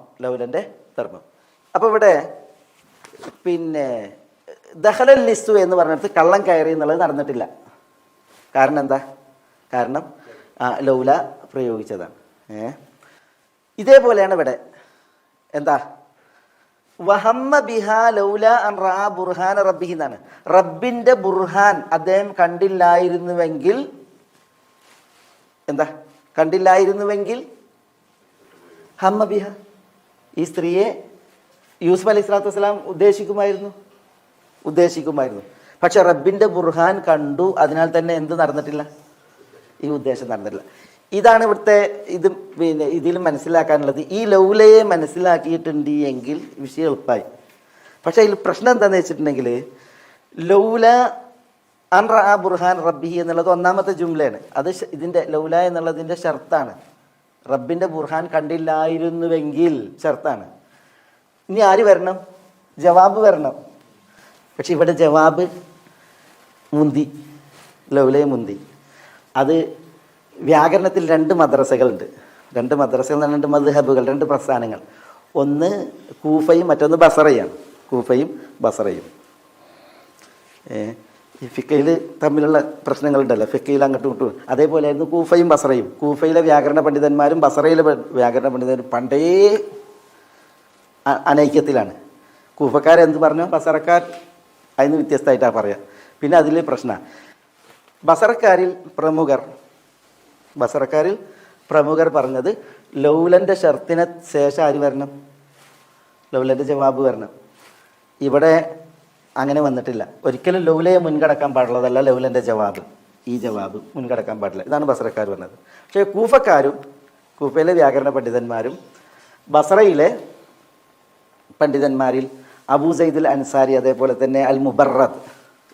അപ്പോൾ ഇവിടെ പിന്നെ ദഖലൽ ലിസ്സു എന്ന് പറഞ്ഞിടത്ത് കള്ളം കയറി എന്നുള്ളത് നടന്നിട്ടില്ല. കാരണം എന്താ? കാരണം ലൗല പ്രയോഗിച്ചതാണ്. ഇതേപോലെയാണ് ഇവിടെ എന്താ വഹമ്മ ബിഹ ലൗല അൻ റഅ ബുർഹാന റബ്ബിഹി എന്നാണ്. റബ്ബിൻ്റെ ബുർഹാൻ അദ്ദേഹം കണ്ടില്ലായിരുന്നുവെങ്കിൽ എന്താ? കണ്ടില്ലായിരുന്നുവെങ്കിൽ ഹമ്മ ബിഹ, ഈ സ്ത്രീയെ യൂസുഫ് അലൈഹി സ്വലാത്തു വസ്സലാം ഉദ്ദേശിക്കുമായിരുന്നു. പക്ഷെ റബ്ബിൻ്റെ ബുർഹാൻ കണ്ടു, അതിനാൽ തന്നെ എന്ത് നടന്നിട്ടില്ല? ഈ ഉദ്ദേശം നടന്നിട്ടില്ല. ഇതാണ് ഇവിടുത്തെ പിന്നെ ഇതിൽ മനസ്സിലാക്കാനുള്ളത്. ഈ ലൗലയെ മനസ്സിലാക്കിയിട്ടുണ്ട് എങ്കിൽ വിഷയം എളുപ്പമായി. പക്ഷേ ഇതിൽ പ്രശ്നം എന്താണെന്ന് വെച്ചിട്ടുണ്ടെങ്കിൽ ലൗല അൻ റഅ ബുർഹാൻ റബ്ബിഹി എന്നുള്ളത് ഒന്നാമത്തെ ജുംലയാണ്. അത് ഇതിൻ്റെ ലൗല എന്നുള്ളതിൻ്റെ ഷർത്താണ്. റബ്ബിൻ്റെ ബുർഹാൻ കണ്ടില്ലായിരുന്നുവെങ്കിൽ ഷർത്താണ്. ഇനി ആര് വരണം? ജവാബ് വരണം. പക്ഷെ ഇവിടെ ജവാബ് മുന്തി, ലൗലയെ മുന്തി. അത് വ്യാകരണത്തിൽ രണ്ട് മദ്രസകളുണ്ട്. രണ്ട് മദ്ഹബുകൾ, രണ്ട് പ്രസ്ഥാനങ്ങൾ. ഒന്ന് കൂഫയും മറ്റൊന്ന് ബസറയാണ്. ഈ ഫിക്കയിൽ തമ്മിലുള്ള പ്രശ്നങ്ങളുണ്ടല്ലോ, ഫിക്കയിൽ അങ്ങോട്ടും ഇങ്ങോട്ടും. അതേപോലെയായിരുന്നു കൂഫയും ബസറയും. കൂഫയിലെ വ്യാകരണ പണ്ഡിതന്മാരും ബസറയിലെ വ്യാകരണ പണ്ഡിതന്മാരും പണ്ടേ അനൈക്യത്തിലാണ്. കൂഫക്കാരെന്ത് പറഞ്ഞു, ബസറക്കാർ അതിന് വ്യത്യസ്തമായിട്ടാണ് പറയുക. പിന്നെ അതിൽ പ്രശ്നമാണ്. ബസറക്കാരിൽ പ്രമുഖർ പറഞ്ഞത് ലൗലൻ്റെ ഷർത്തിനെ ശേഷം ആര് വരണം? ലൗലൻ്റെ ജവാബ് വരണം. ഇവിടെ അങ്ങനെ വന്നിട്ടില്ല. ഒരിക്കലും ലൗലയെ മുൻകടക്കാൻ പാടുള്ളതല്ല ലൗലൻ്റെ ജവാബ്. ഈ ജവാബ് മുൻകടക്കാൻ പാടില്ല. ഇതാണ് ബസറക്കാർ പറഞ്ഞത്. പക്ഷേ കൂഫയിലെ വ്യാകരണ പണ്ഡിതന്മാരും ബസറയിലെ പണ്ഡിതന്മാരിൽ അബൂ സൈദുൽ അൻസാരി, അതേപോലെ തന്നെ അൽ മുബറദ്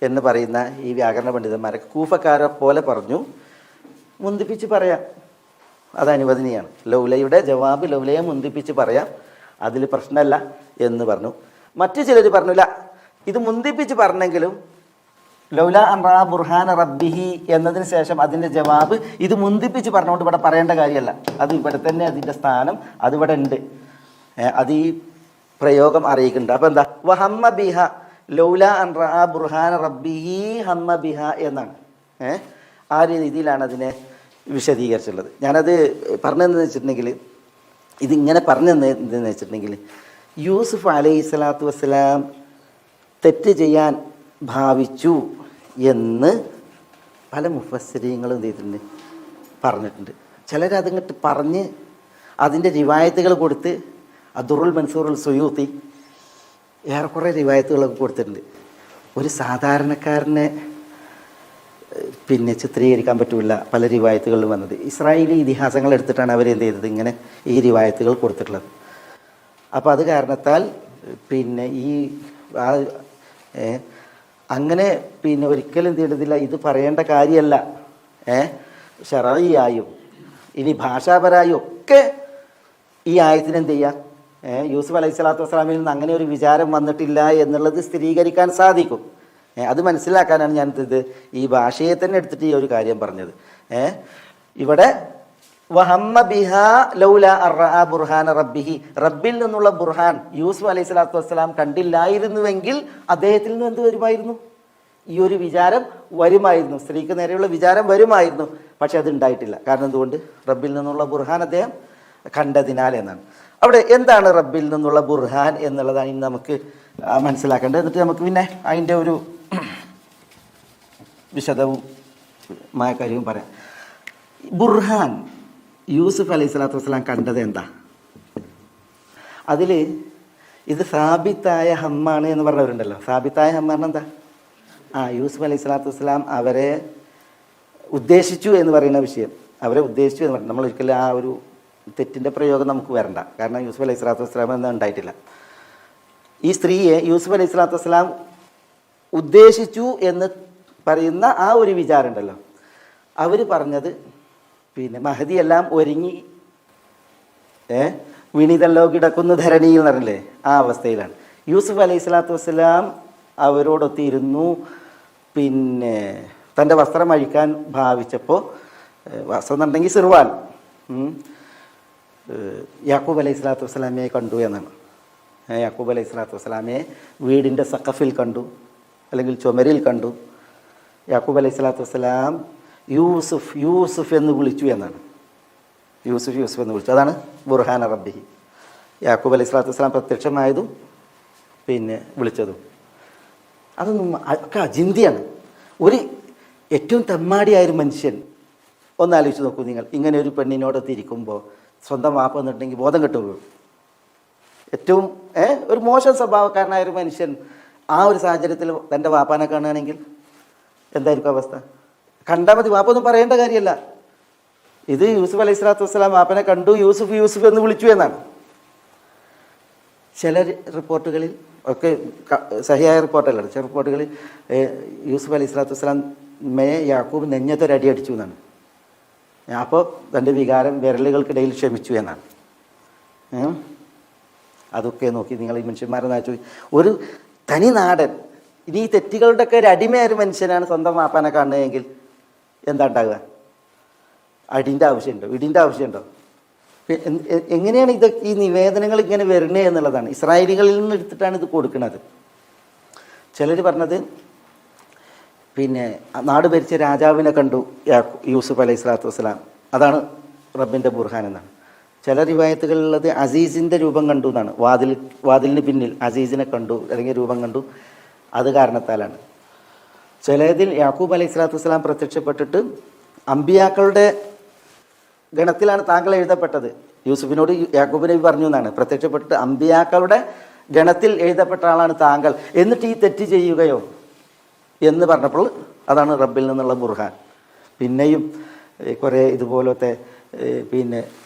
എന്ന് പറയുന്ന ഈ വ്യാകരണ പണ്ഡിതന്മാരൊക്കെ കൂഫക്കാരെ പോലെ പറഞ്ഞു, മുന്തിപ്പിച്ച് പറയാം, അത് അനുവദനീയാണ്. ലൗലയുടെ ജവാബ് ലൗലയെ മുന്തിപ്പിച്ച് പറയാം, അതിൽ പ്രശ്നമല്ല എന്ന് പറഞ്ഞു. മറ്റു ചിലർ പറഞ്ഞില്ല, ഇത് മുന്തിപ്പിച്ച് പറഞ്ഞെങ്കിലും ലൗല അൻ റഅ ബുർഹാന റബ്ബിഹി എന്നതിന് ശേഷം അതിൻ്റെ ജവാബ് ഇത് മുന്തിപ്പിച്ച് പറഞ്ഞുകൊണ്ട് ഇവിടെ പറയേണ്ട കാര്യമല്ല. അത് ഇവിടെ തന്നെ അതിൻ്റെ സ്ഥാനം അതിവിടെ ഉണ്ട്. അത് ഈ പ്രയോഗം അറിയിക്കുന്നുണ്ട്. അപ്പം എന്താ? വഹമ്മ ബിഹ ലൗല അൻ റഅ ബുർഹാന റബ്ബിഹി ഹമ്മ ബിഹ എന്നാണ്. ആ രീതിയിലാണ് അതിനെ വിശദീകരിച്ചുള്ളത്. ഞാനത് പറഞ്ഞതെന്ന് വെച്ചിട്ടുണ്ടെങ്കിൽ, ഇതിങ്ങനെ പറഞ്ഞതെന്ന് വെച്ചിട്ടുണ്ടെങ്കിൽ, യൂസുഫ് അലൈഹി സ്വലാത്തു വസ്സലാം തെറ്റ് ചെയ്യാൻ ഭാവിച്ചു എന്ന് പല മുഫസ്സിരീങ്ങളും എന്ത് ചെയ്തിട്ടുണ്ട്, പറഞ്ഞിട്ടുണ്ട്. ചിലരതിങ്ങോട്ട് പറഞ്ഞ് അതിൻ്റെ റിവായത്തുകൾ കൊടുത്ത്, അദ്ദുറുൽ മൻസൂറുൽ സുയൂത്തി ഏറെക്കുറെ റിവായത്തുകളൊക്കെ കൊടുത്തിട്ടുണ്ട്. ഒരു സാധാരണക്കാരനെ പിന്നെ ചിത്രീകരിക്കാൻ പറ്റില്ല പല റിവായത്തുകളിലും വന്നത്. ഇസ്രായേലി ഇതിഹാസങ്ങൾ എടുത്തിട്ടാണ് അവർ എന്ത് ചെയ്തത്, ഇങ്ങനെ ഈ റിവായത്തുകൾ കൊടുത്തിട്ടുള്ളത്. അപ്പോൾ അത് കാരണത്താൽ പിന്നെ ഈ അങ്ങനെ പിന്നെ ഒരിക്കലും എന്ത് ചെയ്തില്ല, ഇത് പറയേണ്ട കാര്യമല്ല. ശറഈയായും ഇനി ഭാഷാപരമായും ഒക്കെ ഈ ആയത്തിന് എന്ത് ചെയ്യുക, യൂസുഫ് അലൈഹി സ്വലാത്തു വസ്സലാമിൽ നിന്ന് അങ്ങനെ ഒരു വിചാരം വന്നിട്ടില്ല എന്നുള്ളത് സ്ഥിരീകരിക്കാൻ സാധിക്കും. അത് മനസ്സിലാക്കാനാണ് ഞാൻ ഈ ഭാഷയെ തന്നെ എടുത്തിട്ട് ഈ ഒരു കാര്യം പറഞ്ഞത്. ഇവിടെ വഹമ്മ ബിഹ ലൗല അർറഅ ബുർഹാന റബ്ബിഹി, റബ്ബിൽ നിന്നുള്ള ബുർഹാൻ യൂസുഫ് അലൈഹി സ്വലാത്തു വസ്സലാം കണ്ടില്ലായിരുന്നുവെങ്കിൽ അദ്ദേഹത്തിൽ നിന്ന് എന്ത് വരുമായിരുന്നു? ഈ ഒരു വിചാരം വരുമായിരുന്നു, സ്ത്രീക്ക് നേരെയുള്ള വിചാരം വരുമായിരുന്നു. പക്ഷെ അത് ഉണ്ടായിട്ടില്ല. കാരണം എന്തുകൊണ്ട്? റബ്ബിൽ നിന്നുള്ള ബുർഹാൻ അദ്ദേഹം കണ്ടതിനാൽ എന്നാണ്. അവിടെ എന്താണ് റബ്ബിൽ നിന്നുള്ള ബുർഹാൻ എന്നുള്ളതാണ് ഇനി നമുക്ക് മനസ്സിലാക്കേണ്ടത്. എന്നിട്ട് നമുക്ക് പിന്നെ അതിൻ്റെ ഒരു വിശദവും കാര്യവും പറയാം. ബുർഹാൻ യൂസുഫ് അലൈഹി സ്വലാത്തു വസ്സലാം കണ്ടത് എന്താ? അതിൽ ഇത് സാബിത്തായ ഹമ്മാണ് എന്ന് പറഞ്ഞവരുണ്ടല്ലോ. സാബിത്തായ ഹമ്മ പറഞ്ഞാൽ എന്താ? യൂസുഫ് അലൈഹി സ്വലാത്തു വസ്സലാം അവരെ ഉദ്ദേശിച്ചു എന്ന് പറയുന്ന വിഷയം. അവരെ ഉദ്ദേശിച്ചു എന്ന് പറഞ്ഞു. നമ്മൾ ഒരിക്കലും ആ ഒരു തെറ്റിൻ്റെ പ്രയോഗം നമുക്ക് വരണ്ട. കാരണം യൂസുഫ് അലൈഹി സ്വലാത്തു വസ്സലാം ഒന്നും ഉണ്ടായിട്ടില്ല. ഈ സ്ത്രീയെ യൂസുഫ് അലൈഹി സ്വലാത്തു വസ്സലാം ഉദ്ദേശിച്ചു എന്ന് പറയുന്ന ആ ഒരു വിചാരം ഉണ്ടല്ലോ. അവർ പറഞ്ഞത് പിന്നെ മഹദി എല്ലാം ഒരുങ്ങി വിണിതല്ലോ കിടക്കുന്ന ധരണിയിൽ എന്ന് പറഞ്ഞില്ലേ, ആ അവസ്ഥയിലാണ്. യൂസുഫ് അലൈഹി സ്വലാത്തു വസ്സലാം അവരോടൊത്തിരുന്നു. പിന്നെ തൻ്റെ വസ്ത്രം അഴിക്കാൻ ഭാവിച്ചപ്പോൾ, വസ്ത്രം എന്നുണ്ടെങ്കിൽ സിർവാൻ, യാക്കൂബ് അലൈഹി സ്വലാത്തു വസ്സലാമയെ കണ്ടു എന്നാണ്. യാക്കൂബ് അലൈഹി സ്വലാത്തു വസ്സലാമയെ വീടിൻ്റെ സഖഫിൽ കണ്ടു, അല്ലെങ്കിൽ ചുമരിൽ കണ്ടു. യാക്കൂബ് അലൈഹി സ്വലാത്തു വസ്സലാം യൂസുഫ് യൂസുഫ് എന്ന് വിളിച്ചു എന്നാണ്. യൂസുഫ് യൂസുഫ് എന്ന് വിളിച്ചു. അതാണ് ബുർഹാന റബ്ബിഹി. യാക്കൂബ് അലൈഹി സ്വലാത്തു വസ്സലാം പ്രത്യക്ഷമായതും പിന്നെ വിളിച്ചതും അതൊന്നും ഒക്കെ അചിന്തിയാണ്. ഒരു ഏറ്റവും തെമ്മാടിയായൊരു മനുഷ്യൻ ഒന്നാലോചിച്ച് നോക്കൂ നിങ്ങൾ. ഇങ്ങനെ ഒരു പെണ്ണിനോടൊത്തിരിക്കുമ്പോൾ സ്വന്തം വാപ്പ എന്നിട്ടുണ്ടെങ്കിൽ ബോധം കെട്ടുപോകും. ഏറ്റവും ഒരു മോശം സ്വഭാവക്കാരനായ ഒരു മനുഷ്യൻ ആ ഒരു സാഹചര്യത്തിൽ തൻ്റെ വാപ്പാനെ കാണുകയാണെങ്കിൽ എന്തായിരിക്കും അവസ്ഥ? കണ്ടാൽ മതി, വാപ്പ ഒന്നും പറയേണ്ട കാര്യമല്ല. ഇത് യൂസുഫ് അലൈഹി സ്വലാത്തു വസ്സലാം വാപ്പനെ കണ്ടു, യൂസുഫ് യൂസുഫ് എന്ന് വിളിച്ചു എന്നാണ്. ചില റിപ്പോർട്ടുകളിൽ ഒക്കെ സഹിയായ റിപ്പോർട്ടല്ല, ചില റിപ്പോർട്ടുകളിൽ യൂസുഫ് അലൈഹി സ്വലാത്തു വസ്സലാം യാക്കൂബ് നെഞ്ഞത്തൊരടി അടിച്ചു എന്നാണ്. അപ്പോൾ തൻ്റെ വികാരം വിരലുകൾക്കിടയിൽ ക്ഷമിച്ചു എന്നാണ്. അതൊക്കെ നോക്കി നിങ്ങൾ ഈ മനുഷ്യന്മാരെ നാച്ചു. ഒരു തനി നാടൻ, ഇനി ഈ തെറ്റുകളുടെയൊക്കെ ഒരു അടിമയായ ഒരു മനുഷ്യനാണ് സ്വന്തം വാപ്പാനെ കാണുന്നതെങ്കിൽ എന്താ ഉണ്ടാകുക? അടിൻ്റെ ആവശ്യമുണ്ടോ? ഇടിൻ്റെ ആവശ്യമുണ്ടോ? എങ്ങനെയാണ് ഇത് ഈ നിവേദനങ്ങൾ ഇങ്ങനെ വരണേ എന്നുള്ളതാണ്. ഇസ്രായേലികളിൽ നിന്ന് എടുത്തിട്ടാണ് ഇത് കൊടുക്കുന്നത്. ചിലർ പറഞ്ഞത് പിന്നെ നാട് ഭരിച്ച രാജാവിനെ കണ്ടു യൂസുഫ് അലൈഹി സ്വലാത്തു വസ്സലാം, അതാണ് റബ്ബിൻ്റെ ബുർഹാൻ എന്നാണ്. ചില റിവായത്തുകളിലുള്ളത് അസീസിൻ്റെ രൂപം കണ്ടു എന്നാണ്. വാതിലിന് പിന്നിൽ അസീസിനെ കണ്ടു, അല്ലെങ്കിൽ രൂപം കണ്ടു, അത് കാരണത്താലാണ്. ചിലതിൽ യാക്കൂബ് അലൈഹി സ്വലാത്തു വസ്സലാം പ്രത്യക്ഷപ്പെട്ടിട്ട് അമ്പിയാക്കളുടെ ഗണത്തിലാണ് താങ്കൾ എഴുതപ്പെട്ടത്. യൂസുഫിനോട് യാക്കൂബ് നബി പറഞ്ഞു എന്നാണ്. പ്രത്യക്ഷപ്പെട്ടിട്ട് അമ്പിയാക്കളുടെ ഗണത്തിൽ എഴുതപ്പെട്ട ആളാണ് താങ്കൾ, എന്നിട്ട് ഈ തെറ്റ് ചെയ്യുകയോ എന്ന് പറഞ്ഞപ്പോൾ അതാണ് റബ്ബിൽ നിന്നുള്ള ബുർഹാൻ. പിന്നെയും കുറേ ഇതുപോലത്തെ പിന്നെ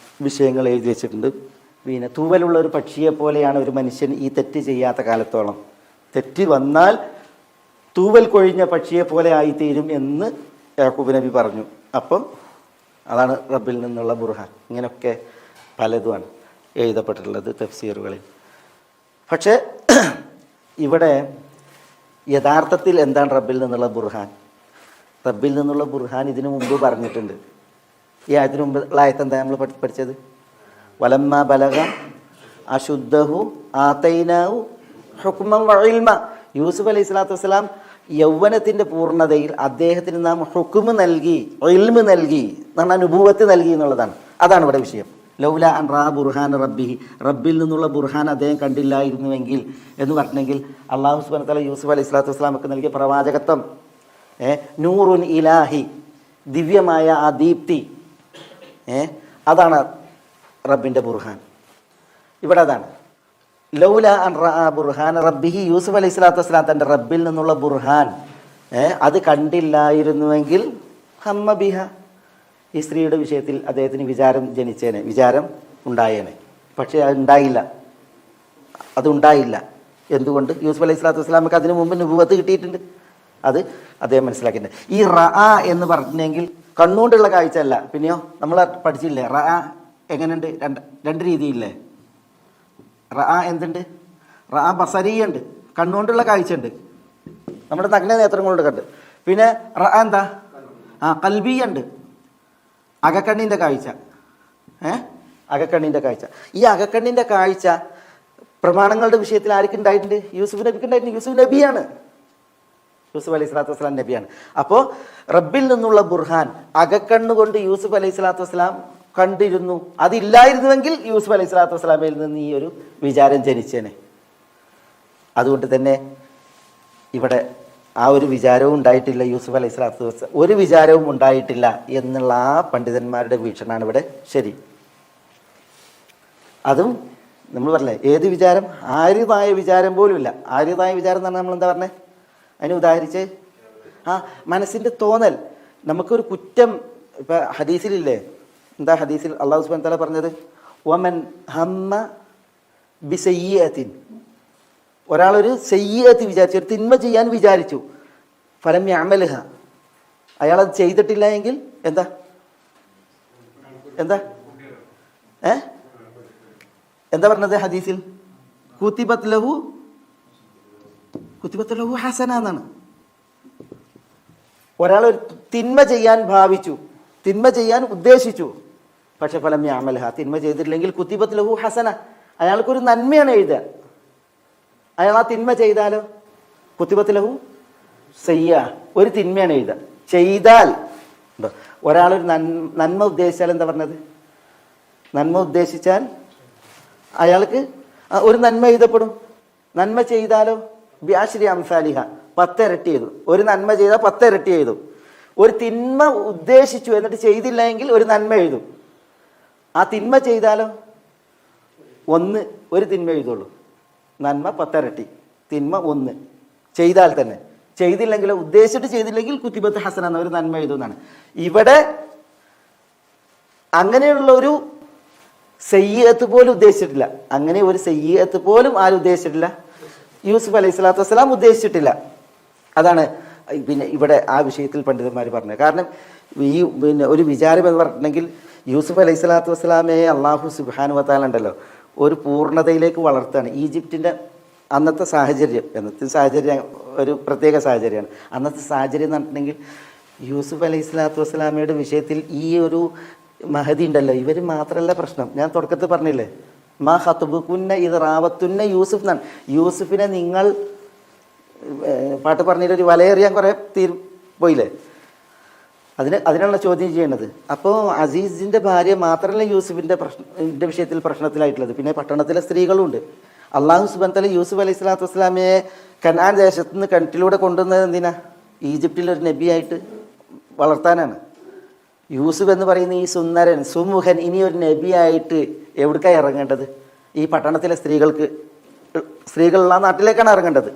വിഷയങ്ങൾ എഴുതി വെച്ചിട്ടുണ്ട്. പിന്നെ തൂവലുള്ള ഒരു പക്ഷിയെ പോലെയാണ് ഒരു മനുഷ്യൻ ഈ തെറ്റ് ചെയ്യാത്ത കാലത്തോളം. തെറ്റ് വന്നാൽ തൂവൽ കൊഴിഞ്ഞ പക്ഷിയെ പോലെ ആയിത്തീരും എന്ന് യാക്കൂബ് നബി പറഞ്ഞു. അപ്പം അതാണ് റബ്ബിൽ നിന്നുള്ള ബുർഹാൻ. ഇങ്ങനെയൊക്കെ പലതുമാണ് എഴുതപ്പെട്ടിട്ടുള്ളത് തഫ്സീറുകളിൽ. പക്ഷേ ഇവിടെ യഥാർത്ഥത്തിൽ എന്താണ് റബ്ബിൽ നിന്നുള്ള ബുർഹാൻ? റബ്ബിൽ നിന്നുള്ള ബുർഹാൻ ഇതിനു മുമ്പ് പറഞ്ഞിട്ടുണ്ട്. ഈ ആയത്തിന് മുമ്പ് ഉള്ള ആയത്ത് എന്താ നമ്മൾ പഠിച്ചത്? വലമ്മ ബലഗ അശുദ്ധഹു ആതൈനാഹു ഹുക്മൻ വഇൽമ. യൂസുഫ് അലൈഹി സ്വലാത്തു വസ്സലാം യൗവനത്തിൻ്റെ പൂർണ്ണതയിൽ അദ്ദേഹത്തിന് നാം ഹുക്മ് നൽകി, ഇൽമ് നൽകി, എന്നാണ് നുബുവത്ത് നൽകി എന്നുള്ളതാണ്. അതാണ് ഇവിടെ വിഷയം. ലൗല അൻ റാ ബുർഹാൻ റബ്ബിഹി, റബ്ബിൽ നിന്നുള്ള ബുർഹാൻ അദ്ദേഹം കണ്ടില്ലായിരുന്നുവെങ്കിൽ എന്ന് പറഞ്ഞെങ്കിൽ അള്ളാഹു സുബ്ഹാനഹു വ തആല യൂസുഫ് അലൈഹി സ്വലാത്തു വസ്സലാമക്ക് നൽകിയ പ്രവാചകത്വം, നൂറുൻ ഇലാഹി, ദിവ്യമായ ആ ദീപ്തി, അതാണ് റബ്ബിൻ്റെ ബുർഹാൻ. ഇവിടെ അതാണ് ലൗല അൻ റാ ബുർഹാൻ റബ്ബിഹി. യൂസുഫ് അലൈഹി സ്വലാത്തു വസ്സലാം തൻ്റെ റബ്ബിൽ നിന്നുള്ള ബുർഹാൻ അത് കണ്ടില്ലായിരുന്നുവെങ്കിൽ ഹമ്മ ബിഹ, ഈ സ്ത്രീയുടെ വിഷയത്തിൽ അദ്ദേഹത്തിന് വിചാരം ജനിച്ചേനെ, വിചാരം ഉണ്ടായേനെ. പക്ഷേ അതുണ്ടായില്ല. എന്തുകൊണ്ട്? യൂസുഫ് അലൈഹി സ്വലാത്തു വസ്സലാമക്ക് അതിനു മുമ്പ് നുബുവത്ത് കിട്ടിയിട്ടുണ്ട്. അത് അദ്ദേഹം മനസ്സിലാക്കിയിട്ടുണ്ട്. ഈ റഅ എന്ന് പറഞ്ഞെങ്കിൽ കണ്ണുകൊണ്ടുള്ള കാഴ്ച അല്ല. പിന്നെയോ നമ്മൾ പഠിച്ചില്ലേ റഅ എങ്ങനെയുണ്ട്? രണ്ട് രീതിയില്ലേ. റഅ എന്തുണ്ട്? റഅ ബസരിയുണ്ട്, കണ്ണുകൊണ്ടുള്ള കാഴ്ച ഉണ്ട്, നമ്മുടെ നഗ്ന നേത്രം കൊണ്ട് കണ്ട്. പിന്നെ റഅ എന്താ? കൽബിയുണ്ട്, അകക്കണ്ണിൻ്റെ കാഴ്ച. അകക്കണ്ണിൻ്റെ കാഴ്ച. ഈ അകക്കണ്ണിൻ്റെ കാഴ്ച പ്രമാണങ്ങളുടെ വിഷയത്തിൽ ആർക്ക് ഉണ്ടായിട്ടുണ്ട്? യൂസുഫ് നബിക്ക് ഉണ്ടായിട്ടുണ്ട്. യൂസുഫ് നബിയാണ്, യൂസുഫ് അലൈഹി സ്വലാത്തു വസ്സലാം നബിയാണ്. അപ്പോൾ റബ്ബിൽ നിന്നുള്ള ബുർഹാൻ, അകക്കണ്ണുകൊണ്ട് യൂസുഫ് അലൈഹി സ്വലാത്തു വസ്സലാം കണ്ടിരുന്നു. അതില്ലായിരുന്നുവെങ്കിൽ യൂസുഫ് അലൈഹി സ്വലാത്തു വസ്സലാമയിൽ നിന്ന് ഈ ഒരു വിചാരം ജനിച്ചേനെ. അതുകൊണ്ട് തന്നെ ഇവിടെ ആ ഒരു വിചാരവും ഉണ്ടായിട്ടില്ല. യൂസുഫ് അലൈഹി സ്വലാത്തു വസ്സലാം ഒരു വിചാരവും ഉണ്ടായിട്ടില്ല എന്നുള്ള ആ പണ്ഡിതന്മാരുടെ വീക്ഷണമാണ് ഇവിടെ ശരി. അതും നമ്മൾ പറഞ്ഞേ ഏത് വിചാരം? ആര്യതായ വിചാരം പോലും ഇല്ല. ആര്യതായ വിചാരം എന്ന് പറഞ്ഞാൽ നമ്മൾ എന്താ പറഞ്ഞേ? അതിന് ഉദാഹരിച്ച് മനസ്സിൻ്റെ തോന്നൽ. നമുക്കൊരു കുറ്റം ഇപ്പം ഹദീസിലില്ലേ, എന്താ ഹദീസിൽ അള്ളാഹു സുബ്ഹാനഹു വ തആല പറഞ്ഞത്? വമൻ ഹമ്മ ബിസയ്യിഅത്തിൻ, ഒരാളൊരു സയ്യിഅത്ത് വിചാരിച്ചു, ഒരു തിന്മ ചെയ്യാൻ വിചാരിച്ചു, ഫലം യഅമൽഹ, അയാളത് ചെയ്തിട്ടില്ല എങ്കിൽ എന്താ എന്താ എന്താ പറഞ്ഞത് ഹദീസിൽ? കുതിബത് ലഹു ഹസന എന്നാണ്. ഒരാളൊരു തിന്മ ചെയ്യാൻ ഭാവിച്ചു, തിന്മ ചെയ്യാൻ ഉദ്ദേശിച്ചു, പക്ഷെ ഫലം യഅമൽഹ, തിന്മ ചെയ്തിട്ടില്ലെങ്കിൽ കുതിബത് ലഹു ഹസന, അയാൾക്കൊരു നന്മയാണ് എഴുതുക. അയാൾ ആ തിന്മ ചെയ്താലോ കുതിബത് ലഹു സയ്യ, ഒരു തിന്മയാണ് എഴുതുക. ചെയ്താൽ ഒരാളൊരു നന്മ ഉദ്ദേശിച്ചാൽ എന്താ പറഞ്ഞത്? നന്മ ഉദ്ദേശിച്ചാൽ അയാൾക്ക് ഒരു നന്മ എഴുതപ്പെടും. നന്മ ചെയ്താലോ ബിഅശ്രി അംസാലിഹ, 10 ഇരട്ടി എഴുതും. ഒരു നന്മ ചെയ്താൽ 10 ഇരട്ടി എഴുതും. ഒരു തിന്മ ഉദ്ദേശിച്ചു എന്നിട്ട് ചെയ്തില്ല എങ്കിൽ ഒരു നന്മ എഴുതും. ആ തിന്മ ചെയ്താലോ ഒരു തിന്മ എഴുതുള്ളൂ. നന്മ 10 ഇരട്ടി, തിന്മ 1 ചെയ്താൽ തന്നെ. ചെയ്തില്ലെങ്കിലോ, ഉദ്ദേശിച്ചിട്ട് ചെയ്തില്ലെങ്കിൽ കുതിബത്ത് ഹസന എന്ന ഒരു നന്മ എഴുതുന്നതാണ്. ഇവിടെ അങ്ങനെയുള്ള ഒരു സയ്യിഅത്ത് പോലും ഉദ്ദേശിച്ചിട്ടില്ല. അങ്ങനെ ഒരു സയ്യിഅത്ത് പോലും ആരും ഉദ്ദേശിച്ചിട്ടില്ല. യൂസുഫ് അലൈഹി സ്വലാത്തു വസ്സലാം ഉദ്ദേശിച്ചിട്ടില്ല. അതാണ് പിന്നെ ഇവിടെ ആ വിഷയത്തിൽ പണ്ഡിതന്മാർ പറഞ്ഞത്. കാരണം ഈ ഒരു വിചാരം എന്ന് പറഞ്ഞിട്ടുണ്ടെങ്കിൽ യൂസുഫ് അലൈഹി സ്വലാത്തു വസ്സലാമയെ അള്ളാഹു സുബ്ഹാനഹു വ തആല ഉണ്ടല്ലോ ഒരു പൂർണ്ണതയിലേക്ക് വളർത്തുകയാണ്. ഈജിപ്തിൻ്റെ അന്നത്തെ സാഹചര്യം, ഒരു പ്രത്യേക സാഹചര്യമാണ്. അന്നത്തെ സാഹചര്യം എന്ന് പറഞ്ഞിട്ടുണ്ടെങ്കിൽ യൂസുഫ് അലൈഹി സ്വലാത്തു വസ്സലാമയുടെ വിഷയത്തിൽ ഈ ഒരു മഹദി ഉണ്ടല്ലോ, ഇവർ മാത്രമല്ല പ്രശ്നം. ഞാൻ തുടക്കത്തിൽ പറഞ്ഞില്ലേ, മാ ഖത്ബുകുന്ന ഇദ് റാവത്തുന്ന യൂസുഫ് എന്നാണ്. യൂസുഫിനെ നിങ്ങൾ പാട്ട് പറഞ്ഞൊരു വലയെറിയാൻ കുറേ പോയില്ലേ, അതിനുള്ള ചോദ്യം ചെയ്യേണ്ടത്. അപ്പോൾ അസീസിൻ്റെ ഭാര്യ മാത്രമല്ല യൂസുഫിൻ്റെ വിഷയത്തിൽ പ്രശ്നത്തിലായിട്ടുള്ളത്, പിന്നെ പട്ടണത്തിലെ സ്ത്രീകളും ഉണ്ട്. അള്ളാഹു സുബ്ഹാനഹു വ തആല യൂസുഫ് അലൈഹി സ്വലാത്തു വസ്സലാമയെ കനാൻ ദേശത്ത് നിന്ന് കിണറ്റിലൂടെ കൊണ്ടുവന്നത് എന്തിനാ? ഈജിപ്തിലൊരു നബിയായിട്ട് വളർത്താനാണ്. യൂസുഫ് എന്ന് പറയുന്ന ഈ സുന്ദരൻ സുമുഖൻ ഇനി ഒരു നബിയായിട്ട് എവിടേക്കാണ് ഇറങ്ങേണ്ടത്? ഈ പട്ടണത്തിലെ സ്ത്രീകളുള്ള നാട്ടിലേക്കാണ് ഇറങ്ങേണ്ടത്.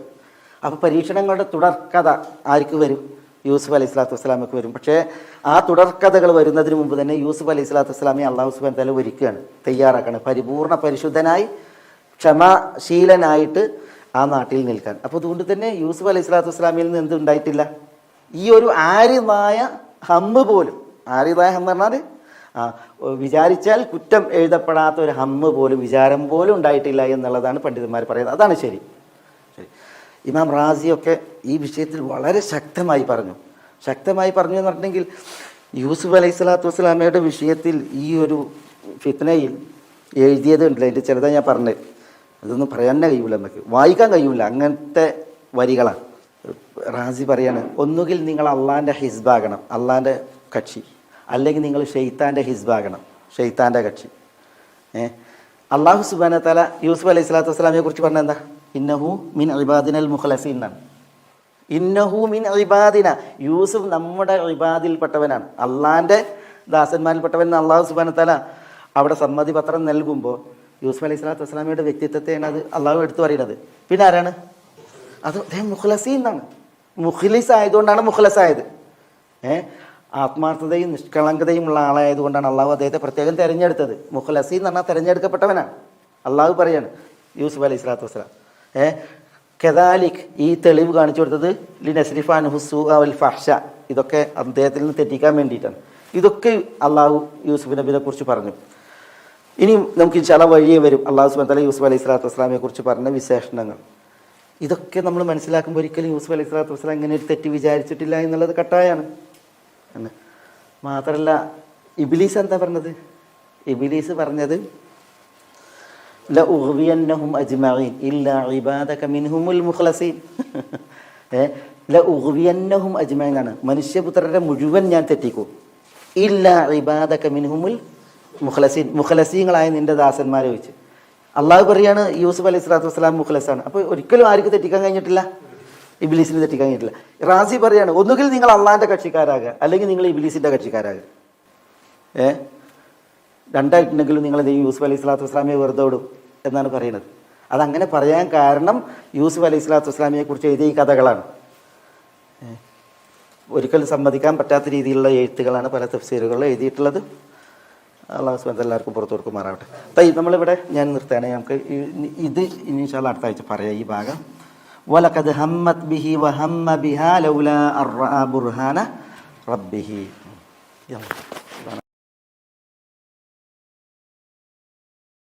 അപ്പോൾ പരീക്ഷണങ്ങളുടെ തുടർക്കഥ ആർക്ക് വരും? യൂസുഫ് അലൈഹി സ്വലാത്തു വസ്സലാമയ്ക്ക് വരും. പക്ഷേ ആ തുടർക്കഥകൾ വരുന്നതിന് മുമ്പ് തന്നെ യൂസുഫ് അലൈഹി സ്വലാത്തു വസ്സലാമയെ അള്ളാഹു സുബ്ഹാനഹു വ തആല ഒരുക്കുകയാണ്, തയ്യാറാക്കുകയാണ്, പരിപൂർണ്ണ പരിശുദ്ധനായി ക്ഷമാശീലനായിട്ട് ആ നാട്ടിൽ നിൽക്കാൻ. അപ്പോൾ അതുകൊണ്ട് തന്നെ യൂസുഫ് അലൈഹി സ്വലാത്തു വസ്സലാമയിൽ നിന്ന് എന്തുണ്ടായിട്ടില്ല? ഈ ഒരു ആര്യമായ ഹമ്മ് പോലും, ആര്യമായ ഹമ്മ് പറഞ്ഞാൽ വിചാരിച്ചാൽ കുറ്റം എഴുതപ്പെടാത്ത ഒരു ഹമ്മ് പോലും, വിചാരം പോലും ഉണ്ടായിട്ടില്ല എന്നുള്ളതാണ് പണ്ഡിതന്മാർ പറയുന്നത്. അതാണ് ശരി. ഇമാം റാസിയൊക്കെ ഈ വിഷയത്തിൽ വളരെ ശക്തമായി പറഞ്ഞു എന്ന് പറഞ്ഞിട്ടുണ്ടെങ്കിൽ യൂസുഫ് അലൈഹി സ്വലാത്തു വസ്സലാമയുടെ വിഷയത്തിൽ ഈ ഒരു ഫിത്നയിൽ എഴുതിയത് ഉണ്ടല്ലോ, അതിൻ്റെ ചിലതാണ് ഞാൻ പറഞ്ഞത്. അതൊന്നും പറയാൻ കഴിയൂല, നമുക്ക് വായിക്കാൻ കഴിയൂല, അങ്ങനത്തെ വരികളാണ്. റാസി പറയാണ്, ഒന്നുകിൽ നിങ്ങൾ അള്ളാൻ്റെ ഹിസ്ബാകണം, അള്ളാൻ്റെ കക്ഷി, അല്ലെങ്കിൽ നിങ്ങൾ ഷെയ്ത്താൻ്റെ ഹിസ്ബാകണം, ഷെയ്ത്താൻ്റെ കക്ഷി. അള്ളാഹു സുബ്ഹാനഹു വ തആല യൂസുഫ് അലൈഹി സ്വലാത്തു വസ്സലാമയെ കുറിച്ച് പറഞ്ഞ എന്താ? ഇന്നഹു മിൻ ഇബാദിനൽ മുഖ്ലസീൻ എന്നാണ്. ഇന്നഹു മിൻ ഇബാദിന, യൂസുഫ് നമ്മുടെ ഇബാദിൽപ്പെട്ടവനാണ്, അള്ളാൻ്റെ ദാസന്മാരിൽപ്പെട്ടവൻ. അള്ളാഹു സുബ്ഹാനഹു വ തആല അവിടെ സമ്മതി പത്രം നൽകുമ്പോൾ യൂസുഫ് അലൈഹി സ്വലാത്തു വസ്സലാമയുടെ വ്യക്തിത്വത്തെയാണ് അത് അള്ളാഹു എടുത്തു പറയുന്നത്. പിന്നെ ആരാണ് അത്? അദ്ദേഹം മുഖ്ലസീൻ എന്നാണ്. മുഖ്ലിസ് ആയതുകൊണ്ടാണ് മുഖ്ലസായത്. ആത്മാർത്ഥതയും നിഷ്കളങ്കതയും ഉള്ള ആളായതുകൊണ്ടാണ് അള്ളാഹു അദ്ദേഹത്തെ പ്രത്യേകം തിരഞ്ഞെടുത്തത്. മുഖ്ലസീൻ എന്ന് പറഞ്ഞാൽ തിരഞ്ഞെടുക്കപ്പെട്ടവനാണ്. അള്ളാഹു പറയാണ് യൂസുഫ് അലൈഹി സ്വലാത്തു വസ്സലാം കദാലിക്, ഈ തെളിവ് കാണിച്ചു കൊടുത്തത് ലിനസ്രിഫാൻ ഹുസു വൽ ഫഹ്ഷ, ഇതൊക്കെ അദ്ദേഹത്തിൽ നിന്ന് തെറ്റിക്കാൻ വേണ്ടിയിട്ടാണ്. ഇതൊക്കെ അള്ളാഹു യൂസുഫ് നബിയെ കുറിച്ച് പറഞ്ഞു. ഇനി നമുക്ക് ചില വഴിയെ വരും അള്ളാഹു സുബ്ഹാനഹു വ തആല യൂസുഫ് അലൈഹി സ്വലാത്തു വസ്സലാമയെ കുറിച്ച് പറഞ്ഞ വിശേഷണങ്ങൾ. ഇതൊക്കെ നമ്മൾ മനസ്സിലാക്കുമ്പോൾ ഒരിക്കലും യൂസുഫ് അലൈഹി സ്വലാത്തു വസ്സലാം ഇങ്ങനെ ഒരു തെറ്റ് വിചാരിച്ചിട്ടില്ല എന്നുള്ളത് കട്ടായാണ്. മാത്രമല്ല ഇബ്ലീസ് എന്താ പറഞ്ഞത്? ഇബ്ലീസ് പറഞ്ഞത് ലഉഗ്വിയന്നഹും അജ്മഈൻ ഇല്ലാ ഇബാദക മിൻഹുമുൽ മുഖ്ലസീൻ. ലഉഗ്വിയന്നഹും അജ്മഈൻ ആണ്, മനുഷ്യപുത്രരെ മുഴുവൻ ഞാൻ തെറ്റിക്കും, ഇല്ലാ ഇബാദക മിൻഹുമുൽ മുഖലസീങ്ങളായ നിന്റെ ദാസന്മാരെ വെച്ച് അള്ളാഹു പറയാണ് യൂസുഫ് അലൈഹി സ്വലാത്തു വസ്സലാം മുഖലസാണ്. അപ്പോൾ ഒരിക്കലും ആർക്ക് തെറ്റിക്കാൻ കഴിഞ്ഞിട്ടില്ല? ഇബ്ലീസിന് തെറ്റിക്കാൻ കഴിഞ്ഞിട്ടില്ല. റാസി പറയാണ് ഒന്നുകിൽ നിങ്ങൾ അള്ളാഹിൻ്റെ കക്ഷിക്കാരാകുക, അല്ലെങ്കിൽ നിങ്ങൾ ഇബ്ലീസിൻ്റെ കക്ഷിക്കാരാകുക. രണ്ടായിട്ടുണ്ടെങ്കിലും നിങ്ങൾ യൂസുഫ് അലൈഹി സ്വലാത്തു വസ്സലാമിയെ വെറുതെ വിടും എന്നാണ് പറയുന്നത്. അതങ്ങനെ പറയാൻ കാരണം യൂസുഫ് അലൈഹി സ്വലാത്തു വസ്സലാമിയെ കുറിച്ച് എഴുതിയ ഈ കഥകളാണ്. ഒരിക്കലും സമ്മതിക്കാൻ പറ്റാത്ത രീതിയിലുള്ള എഴുത്തുകളാണ് പല തഫ്സീറുകളിലും എഴുതിയിട്ടുള്ളത്. അള്ളാഹു സുബ്ഹാനഹു എല്ലാവർക്കും പുറത്തു കൊടുക്കുമാറാവട്ടെ. അപ്പം നമ്മളിവിടെ ഞാൻ നിർത്തുകയാണ്. നമുക്ക് ഇത് ഇൻഷാ അല്ലാഹ് അടുത്ത ആഴ്ച പറയാം ഈ ഭാഗം. വലഖദ് ഹമ്മത് ബിഹി വഹമ്മ ബിഹാ ലൗലാ അർ റഅ ബുർഹാന റബ്ബിഹി.